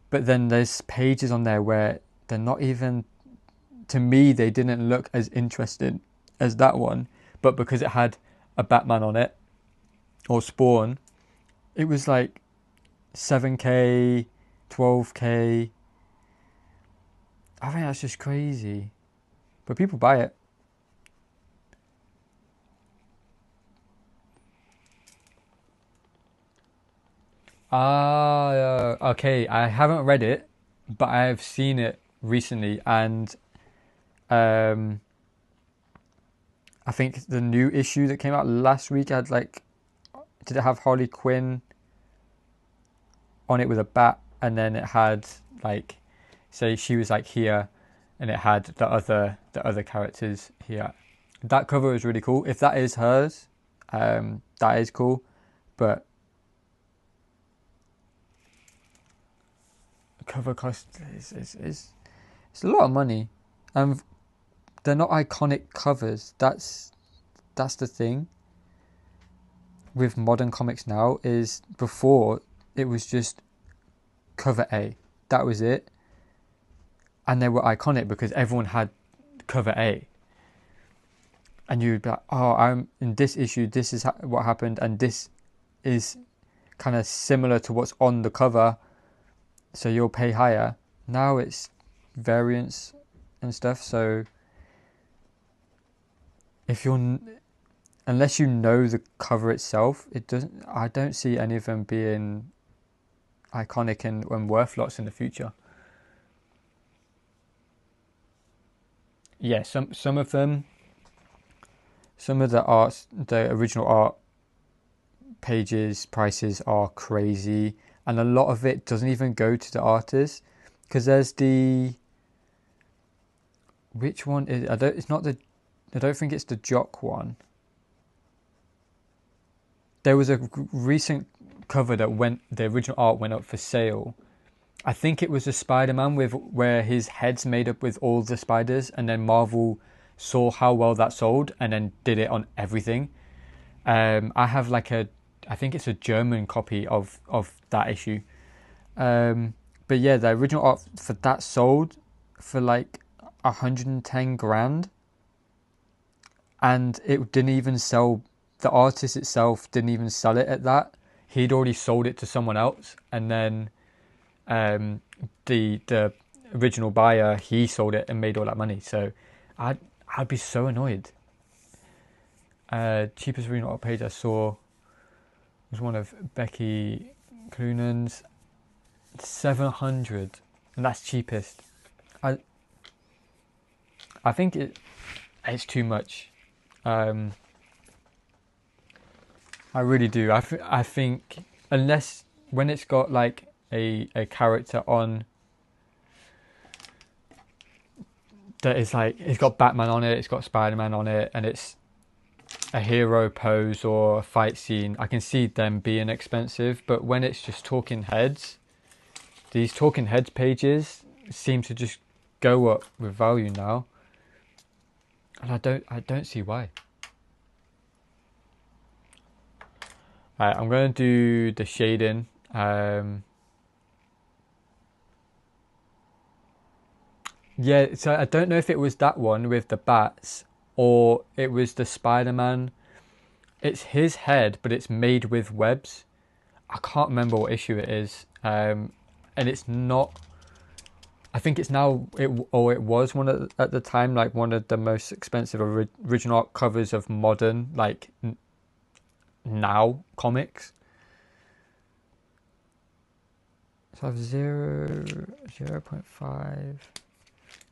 but then there's pages on there where they're not even, to me, they didn't look as interesting as that one, but because it had a Batman on it, or Spawn, it was like 7k, 12k. I think that's just crazy, but people buy it. Okay. I haven't read it, but I have seen it recently, and um, I think the new issue that came out last week had, like, did it have Harley Quinn on it with a bat, and then it had, like, say she was like here, and it had the other characters here. That cover was really cool. If that is hers, that is cool, but cover cost is it's a lot of money, and they're not iconic covers. That's the thing with modern comics now. Is before it was just cover A, that was it, and they were iconic because everyone had cover A, and you'd be like, oh, I'm in this issue, this is what happened, and this is kind of similar to what's on the cover, so you'll pay higher. Now it's variants and stuff, so if you're, unless you know the cover itself, it doesn't, I don't see any of them being iconic and worth lots in the future. Yeah, some of them, some of the art, the original art pages prices are crazy, and a lot of it doesn't even go to the artist, because there's the, which one is, I don't think it's the Jock one. There was a recent cover that the original art went up for sale. I think it was a Spider-Man with where his head's made up with all the spiders, and then Marvel saw how well that sold and then did it on everything. I have like I think it's a German copy of that issue. But yeah, the original art for that sold for like 110 grand, and it didn't even sell. The artist itself didn't even sell it at that. He'd already sold it to someone else, and then the original buyer, he sold it and made all that money. So I'd be so annoyed. Cheapest original art page I saw was one of Becky Cloonan's, 700, and that's cheapest. I think it's too much. I really do. I think unless when it's got like a character on that is like, it's got Batman on it, it's got Spider-Man on it, and it's a hero pose or a fight scene, I can see them being expensive. But when it's just talking heads, these talking heads pages seem to just go up with value now, and I don't see why. Right, I'm going to do the shading. Yeah, so I don't know if it was that one with the bats or it was the Spider-Man. It's his head, but it's made with webs. I can't remember what issue it is. And it's not. I think it's now it was at the time, like one of the most expensive original art covers of modern, like now comics. So I have 0.5.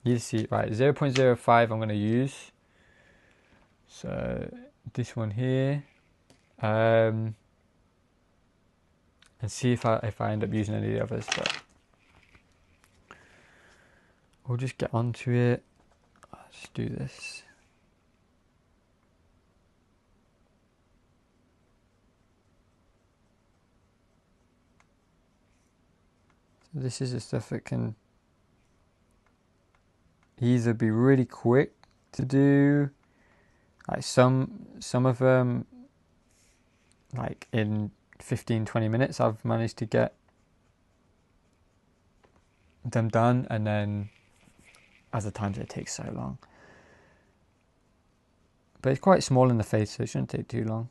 You see, right, 0.05 I'm going to use. So this one here. And see if I end up using any of the others, but we'll just get onto it. Let's do this. So this is the stuff that can, either be really quick to do, like some of them, like in 15-20 minutes I've managed to get them done, and then other times it takes so long. But it's quite small in the face, so it shouldn't take too long.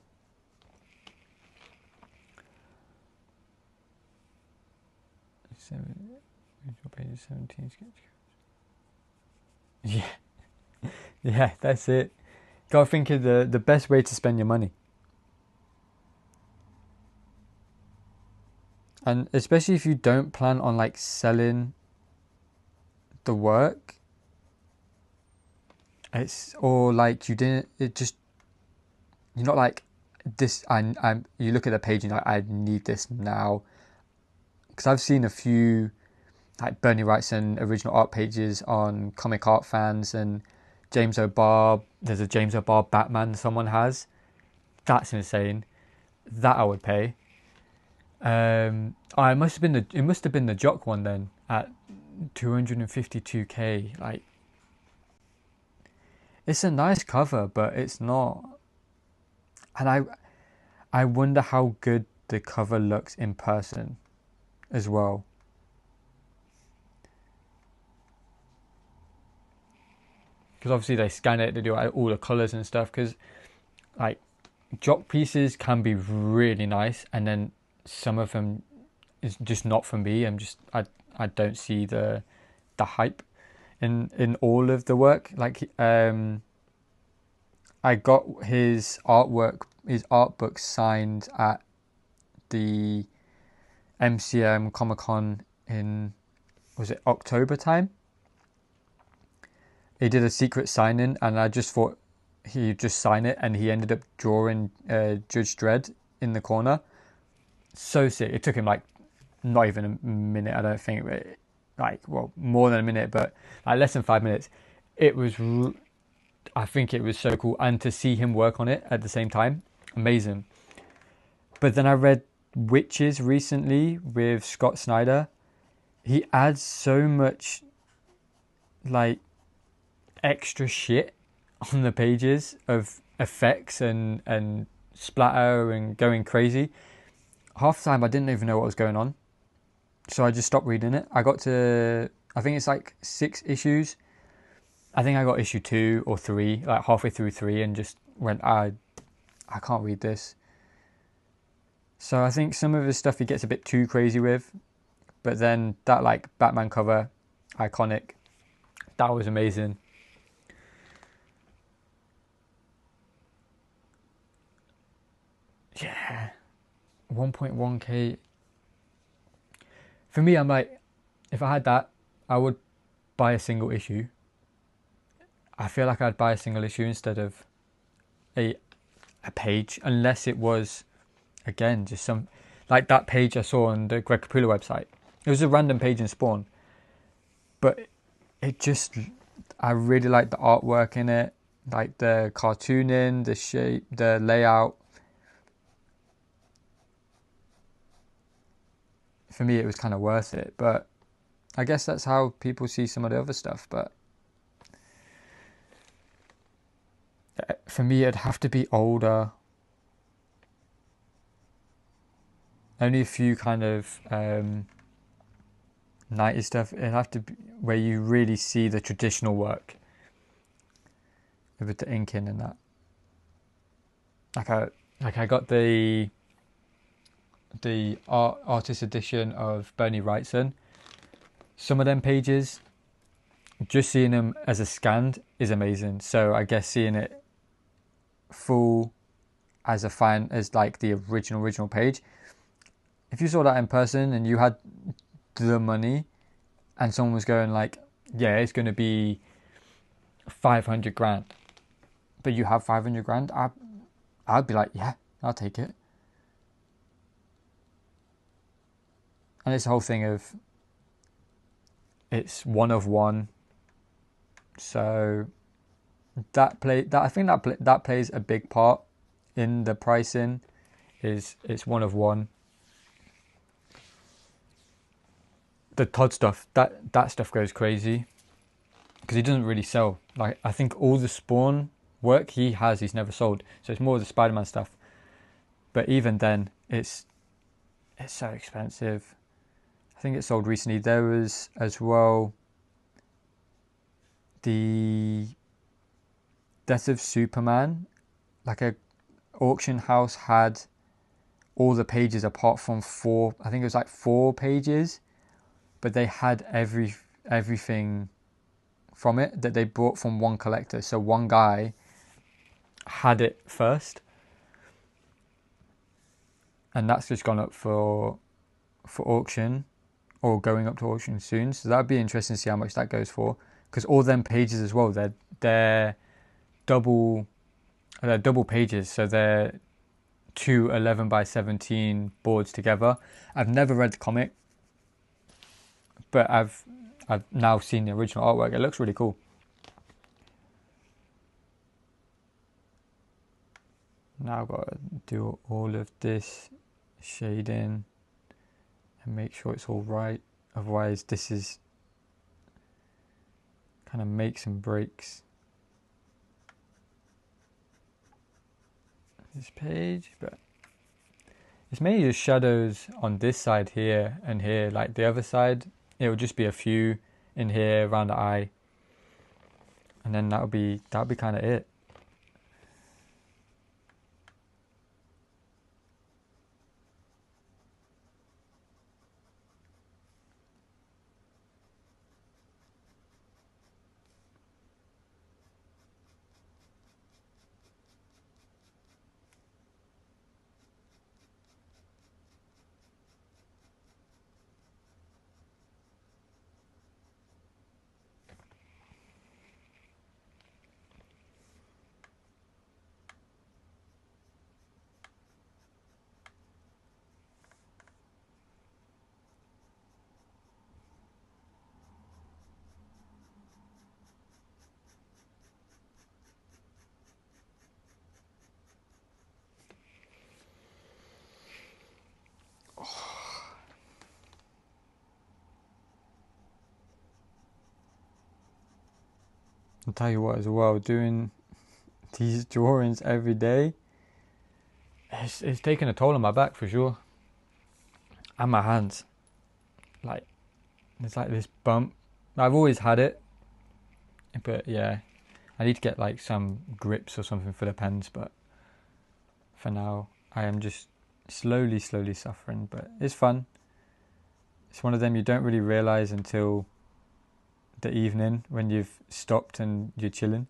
Page 17 sketch. Yeah, yeah, that's it. Gotta think of the best way to spend your money. And especially if you don't plan on like selling the work, it's, or like you didn't, it just, you're not like this. I'm. You look at the page and you're like, I need this now, because I've seen a few like Bernie Wrightson original art pages on Comic Art Fans, and James O'Barr. There's a James O'Barr Batman someone has. That's insane. That I would pay. It must have been the Jock one then at 252k. Like, it's a nice cover, but it's not. And I wonder how good the cover looks in person as well. Because obviously they scan it, they do all the colours and stuff. Because like Jock pieces can be really nice, and then some of them is just not for me. I don't see the hype in all of the work. Like I got his artwork, his art book signed at the MCM Comic Con in, was it October time? He did a secret signing, and I just thought he'd just sign it, and he ended up drawing Judge Dredd in the corner. So sick. It took him like not even a minute, I don't think. Like, well, more than a minute, but like less than 5 minutes. It was, I think it was so cool. And to see him work on it at the same time, amazing. But then I read Witches recently with Scott Snyder. He adds so much like extra shit on the pages of effects and splatter and going crazy. Half the time I didn't even know what was going on, so I just stopped reading it. I got to, I think it's like 6 issues. I think I got issue 2 or 3, like halfway through 3, and just went, I can't read this. So I think some of his stuff he gets a bit too crazy with, but then that like Batman cover, iconic, that was amazing. Yeah, 1.1k. For me, I'm like, if I had that, I would buy a single issue. I feel like I'd buy a single issue instead of a page, unless it was, again, just some, like that page I saw on the Greg Capullo website. It was a random page in Spawn, but it just, I really like the artwork in it, like the cartooning, the shape, the layout. For me, it was kind of worth it, but I guess that's how people see some of the other stuff. But for me, it'd have to be older. Only a few kind of 90s stuff. It'd have to be where you really see the traditional work with the inking and that. Like I got the artist edition of Bernie Wrightson. Some of them pages, just seeing them as a scanned is amazing. So I guess seeing it full as like the original page. If you saw that in person and you had the money, and someone was going like, yeah, it's going to be 500 grand, but you have 500 grand, I'd be like, yeah, I'll take it. And it's the whole thing of, it's one of one. So that plays a big part in the pricing. Is it's one of one. The Todd stuff, that stuff goes crazy. because he doesn't really sell. Like, I think all the Spawn work he's never sold. So it's more of the Spider-Man stuff. But even then, it's so expensive. I think it sold recently. There was as well the Death of Superman. Like, a auction house had all the pages apart from four. I think it was like 4 pages, but they had everything from it that they bought from one collector. So one guy had it first, and that's just gone up for auction, or going up to auction soon. So that'd be interesting to see how much that goes for, because all them pages as well, they're double pages, so they're 2 11x17 boards together. I've never read the comic, but I've now seen the original artwork. It looks really cool. Now I've got to do all of this shading and make sure it's all right. Otherwise, this is kind of makes and breaks this page. But it's mainly just shadows on this side here and here. Like the other side, it will just be a few in here around the eye, and then that'll be kind of it. I'll tell you what as well, doing these drawings every day, it's taking a toll on my back for sure, and my hands. Like, it's like this bump. I've always had it, but yeah, I need to get like some grips or something for the pens, but for now I am just slowly suffering. But it's fun. It's one of them you don't really realise until the evening when you've stopped and you're chilling.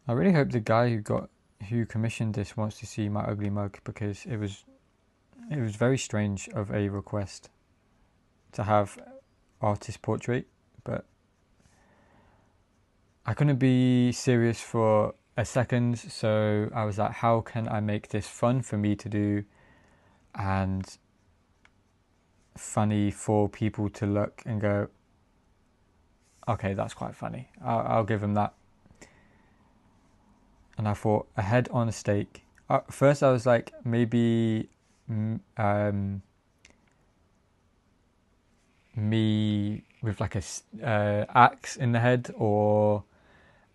I really hope the guy who commissioned this wants to see my ugly mug, because it was very strange of a request to have artist portrait, but I couldn't be serious for a second, so I was like, how can I make this fun for me to do and funny for people to look and go, okay, that's quite funny, I'll give him that. And I thought, a head on a stake. First I was like, maybe me with like a axe in the head, or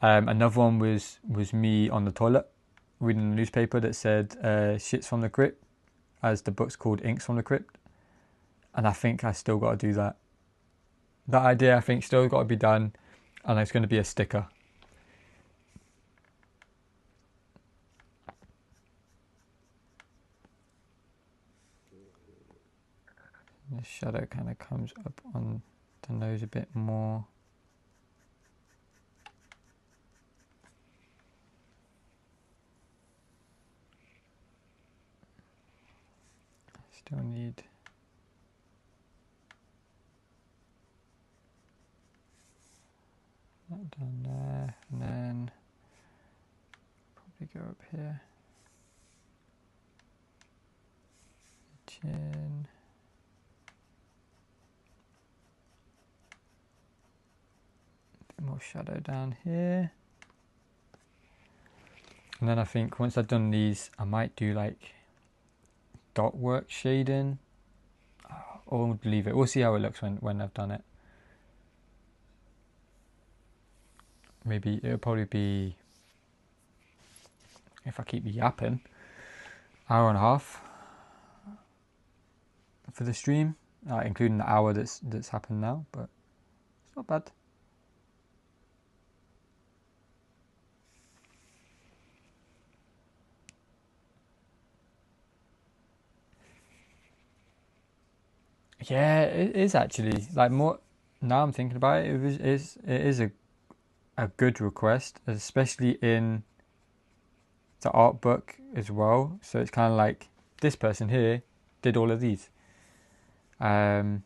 another one was me on the toilet reading the newspaper that said shits from the crypt, as the book's called Inks from the Crypt. And I think I still got to do that. That idea I think still got to be done, and it's going to be a sticker. The shadow kind of comes up on the nose a bit more. Still need that down there, and then probably go up here. Chin. A bit more shadow down here. And then I think once I've done these, I might do like dot work shading, or leave it. We'll see how it looks when I've done it. Maybe it'll probably be, if I keep yapping, hour and a half for the stream, including the hour that's happened now, but it's not bad. Yeah, it is actually like more. Now I'm thinking about it, it is a good request, especially in the art book as well. So it's kind of like this person here did all of these. I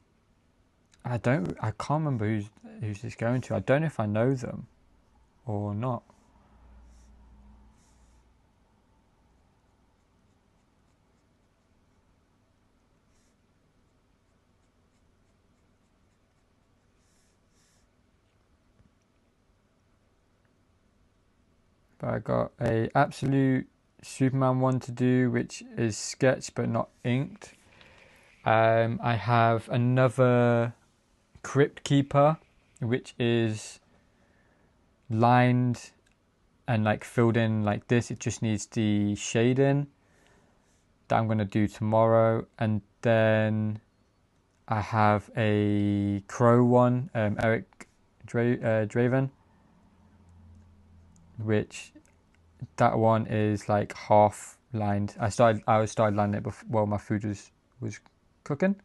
can't remember who's this going to. I don't know if I know them or not. But I got a absolute Superman one to do, which is sketch but not inked. I have another Crypt Keeper, which is lined and like filled in like this. It just needs the shading that I'm going to do tomorrow. And then I have a Crow one, Eric Draven, which that one is like half lined. I started lining it while my food was cooking.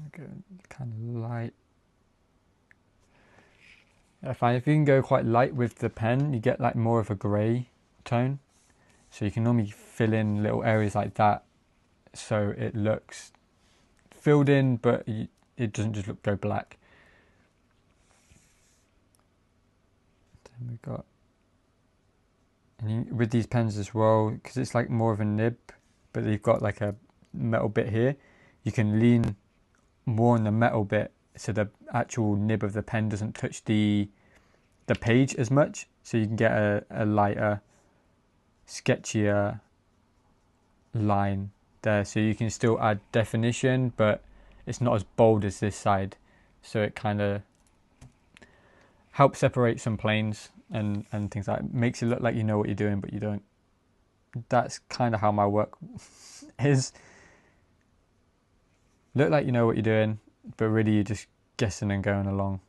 Okay, kind of light. If you can go quite light with the pen, you get like more of a grey tone. So you can normally fill in little areas like that, so it looks filled in, but it doesn't just go black. Then we got, and with these pens as well, because it's like more of a nib, but they've got like a metal bit here. You can lean more on the metal bit, so the actual nib of the pen doesn't touch the page as much. So you can get a lighter, sketchier line there, so you can still add definition, but it's not as bold as this side, so it kind of helps separate some planes and things like that. Makes it look like you know what you're doing, but you don't. That's kind of how my work is. Look like you know what you're doing, but really you're just guessing and going along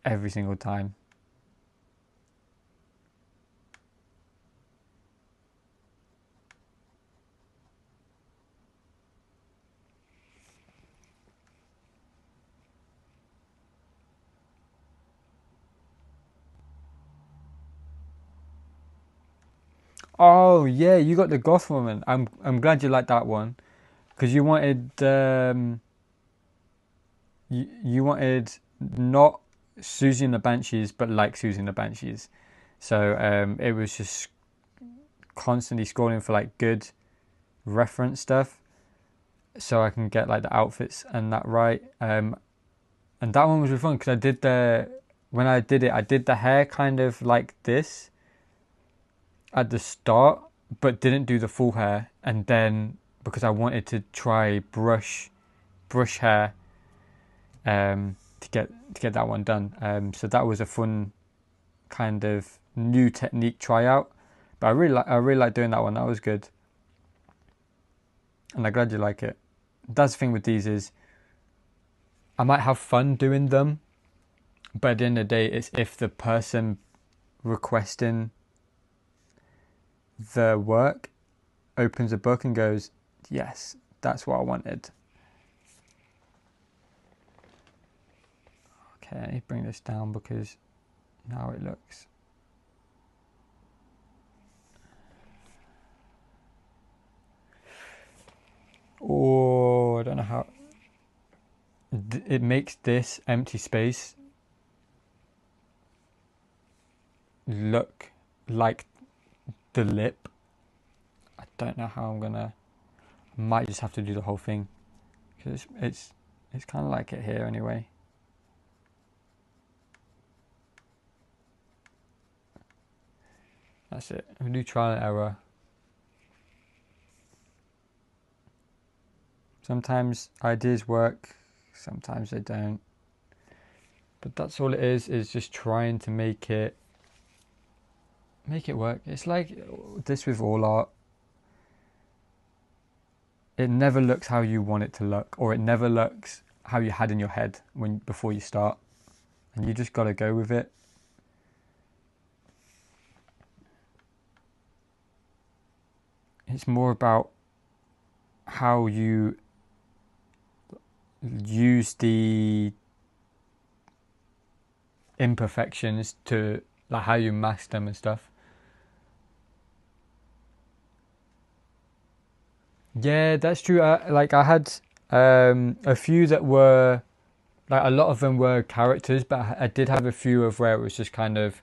every single time. Oh yeah, you got the goth woman. I'm glad you liked that one, because you wanted you wanted not Susie and the Banshees, but like Susie and the Banshees. So it was just constantly scrolling for like good reference stuff, so I can get like the outfits and that right. And that one was really fun because when I did it, I did the hair kind of like this at the start, but didn't do the full hair. And then because I wanted to try brush hair, to get that one done. So that was a fun kind of new technique tryout. But I really like doing that one. That was good, and I'm glad you like it. That's the thing with these is I might have fun doing them, but at the end of the day, it's if the person requesting the work opens a book and goes, yes, that's what I wanted. Okay, bring this down because now it looks. Oh, I don't know how. It makes this empty space look like the lip. I don't know how I'm gonna. I might just have to do the whole thing because it's kind of like it here anyway. That's it. I'm gonna do trial and error. Sometimes ideas work, sometimes they don't. But that's all it is just trying to make it work. It's like this with all art. It never looks how you want it to look, or it never looks how you had in your head before you start. And you just gotta go with it. It's more about how you use the imperfections to, like, how you mask them and stuff. Yeah, that's true. I had a few that were, like, a lot of them were characters, but I did have a few of where it was just kind of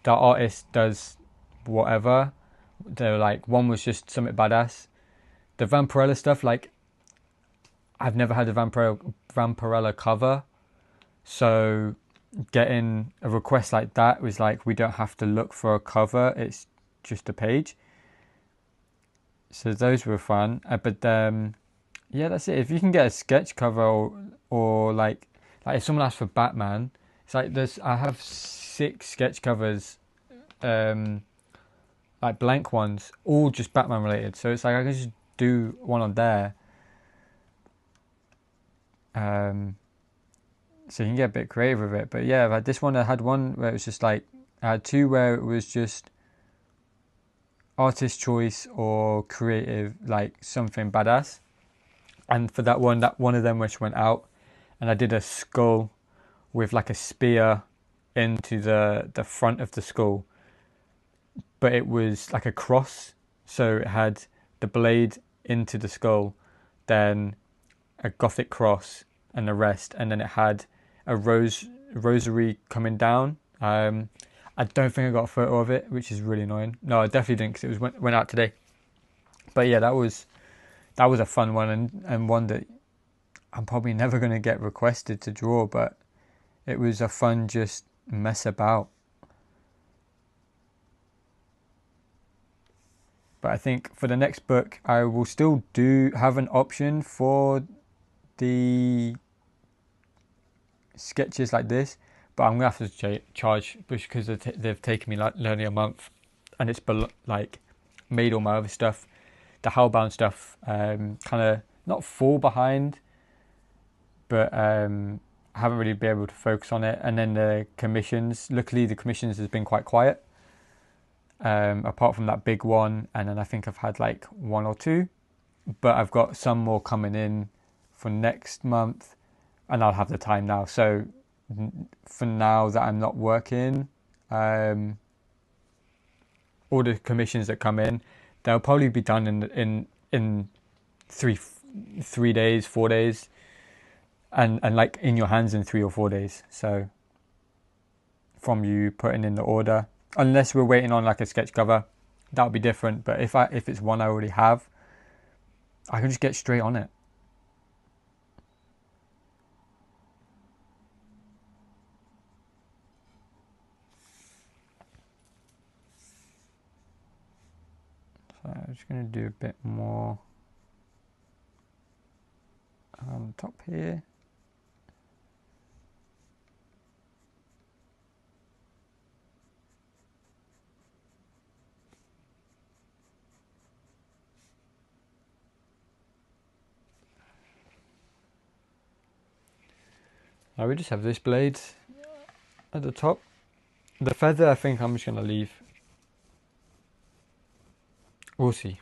the artist does whatever. They're like, one was just something badass. The Vampirella stuff, like, I've never had a Vampirella cover, so getting a request like that was like, we don't have to look for a cover, it's just a page. So those were fun. But yeah, that's it. If you can get a sketch cover, or like if someone asks for Batman, it's like I have 6 sketch covers, like blank ones, all just Batman related. So it's like I can just do one on there. So you can get a bit creative with it. But yeah, like this one, I had one where it was just like, I had 2 where it was just artist choice or creative, like something badass. And for that one of them which went out, and I did a skull with like a spear into the front of the skull, but it was like a cross, so it had the blade into the skull, then a Gothic cross and the rest, and then it had a rosary coming down. I don't think I got a photo of it, which is really annoying. No, I definitely didn't, because it went out today. But yeah, that was a fun one, and one that I'm probably never going to get requested to draw, but it was a fun just mess about. But I think for the next book, I will still have an option for the sketches like this, but I'm gonna have to charge, because they've taken me like nearly a month, and it's like made all my other stuff, the Hellbound stuff, kind of not fall behind, but I haven't really been able to focus on it. And then the commissions, luckily the commissions has been quite quiet, apart from that big one, and then I think I've had like 1 or 2, but I've got some more coming in for next month, and I'll have the time now. So for now that I'm not working, all the commissions that come in, they'll probably be done in 3 days, 4 days, and like in your hands in 3 or 4 days. So from you putting in the order, unless we're waiting on like a sketch cover, that would be different. But if it's one I already have, I can just get straight on it. So I'm just going to do a bit more on top here. Now we just have this blade at the top. The feather, I think I'm just going to leave. We'll see.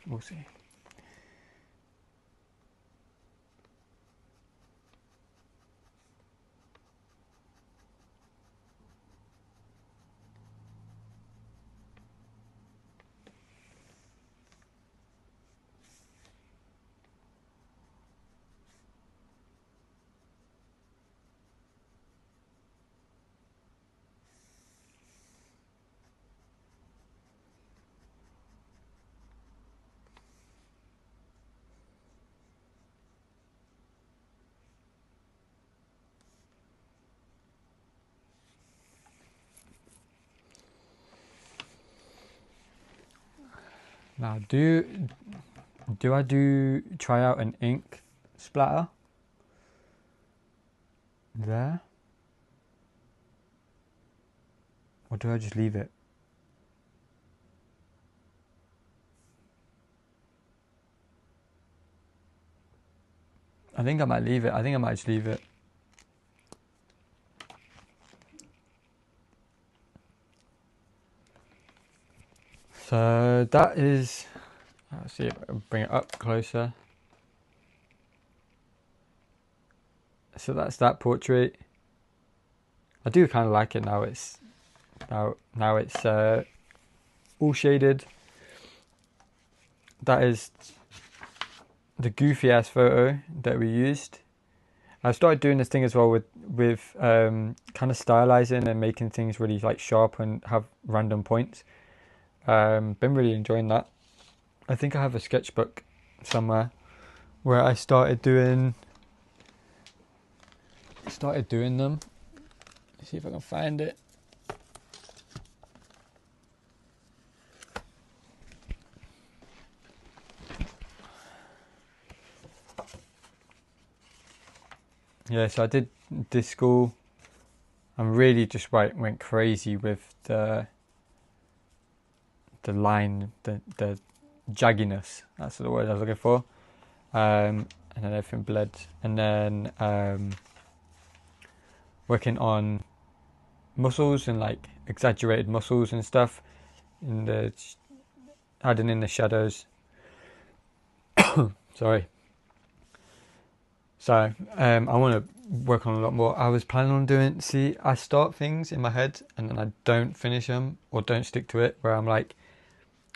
Now, do I try out an ink splatter there, or do I just leave it? I think I might leave it. I think I might just leave it. So that is, let's see if I can bring it up closer. So that's that portrait. I do kind of like it now. It's all shaded. That is the goofy ass photo that we used. I started doing this thing as well with kind of stylizing and making things really like sharp and have random points. Been really enjoying that. I think I have a sketchbook somewhere where I started doing them. Let's see if I can find it. Yeah, so I did this school and really just went crazy with the line, the jagginess. That's the word I was looking for. And then everything bled. And then working on muscles and like exaggerated muscles and stuff, adding in the shadows. Sorry. So I want to work on a lot more. I was planning on I start things in my head and then I don't finish them or don't stick to it, where I'm like,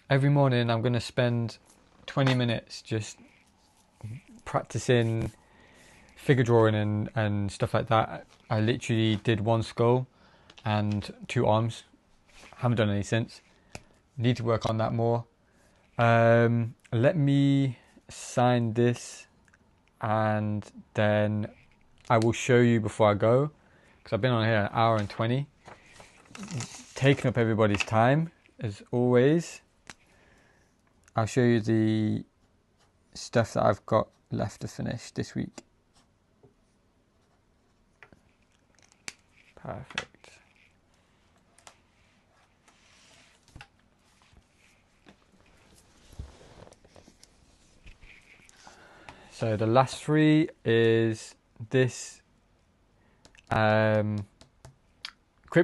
every morning I'm going to spend 20 minutes just practicing figure drawing and stuff like that. I literally did one skull and 2 arms. Haven't done any since. Need to work on that more. Let me sign this and then I will show you before I go, because I've been on here an hour and 20, taking up everybody's time as always. I'll show you the stuff that I've got left to finish this week. Perfect. So the last 3 is this Crypt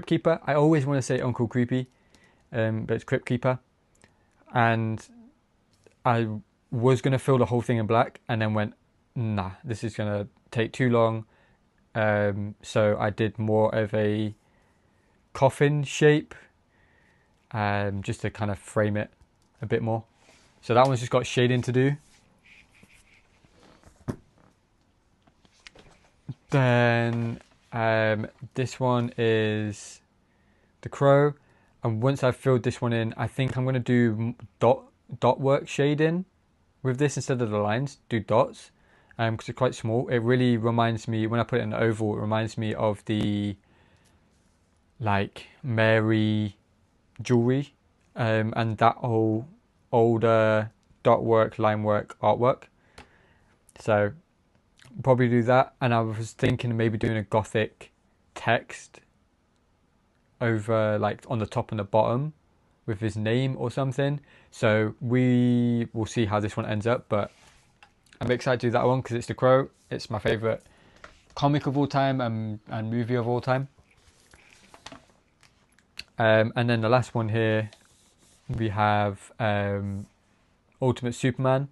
Keeper. I always want to say Uncle Creepy, but it's Crypt Keeper. And I was going to fill the whole thing in black and then went, nah, this is going to take too long. So I did more of a coffin shape, just to kind of frame it a bit more. So that one's just got shading to do. Then this one is the crow, and once I've filled this one in, I think I'm going to do dot work shading with this instead of the lines. Do dots, because it's quite small. It really reminds me, when I put it in the oval, it reminds me of the like Mary jewelry, and that whole older dot work, line work, artwork. So probably do that. And I was thinking of maybe doing a gothic text over like on the top and the bottom with his name or something. So we will see how this one ends up, but I'm excited to do that one because it's The Crow. It's my favourite comic of all time and movie of all time. And then the last one here, we have Ultimate Superman.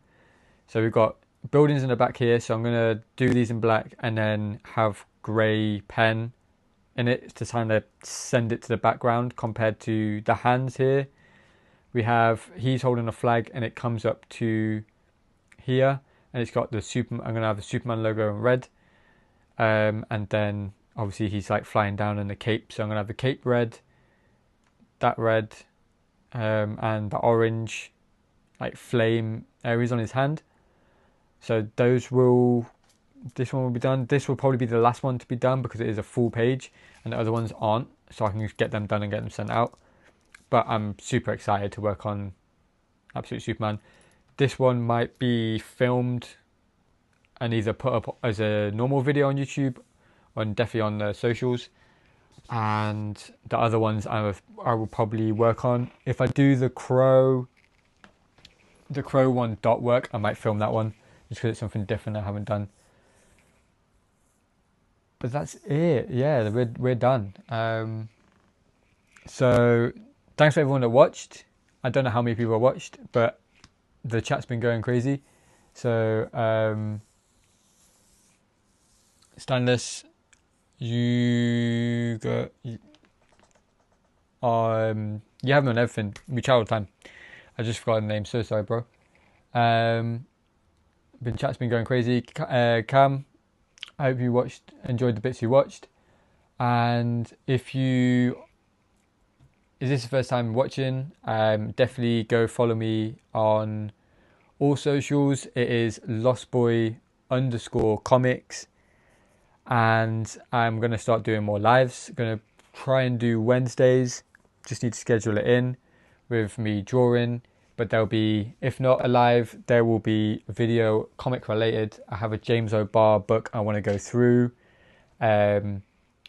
So we've got buildings in the back here, so I'm going to do these in black and then have grey pen in it to kind of send it to the background compared to the hands here. He's holding a flag and it comes up to here, and it's got I'm going to have the Superman logo in red, and then obviously he's like flying down in the cape, so I'm going to have the cape red, that red, and the orange like flame areas on his hand. So this one will be done. This will probably be the last one to be done because it is a full page and the other ones aren't, so I can just get them done and get them sent out. But I'm super excited to work on Absolute Superman. This one might be filmed and either put up as a normal video on YouTube or definitely on the socials. And the other ones I will probably work on. If I do the crow one dot work, I might film that one just because it's something different I haven't done. But that's it. Yeah, we're done. So thanks for everyone that watched. I don't know how many people watched, but the chat's been going crazy. So Stanless, you have me on everything. We chat all the time. I just forgot the name. So sorry, bro. Chat's been going crazy. Cam, I hope you enjoyed the bits you watched. And if is this the first time watching, definitely go follow me on all socials. It is lostboy_comics. And I'm going to start doing more lives. Going to try and do Wednesdays. Just need to schedule it in with me drawing. But there'll be, if not a live, there will be a video comic related. I have a James O'Barr book I want to go through. And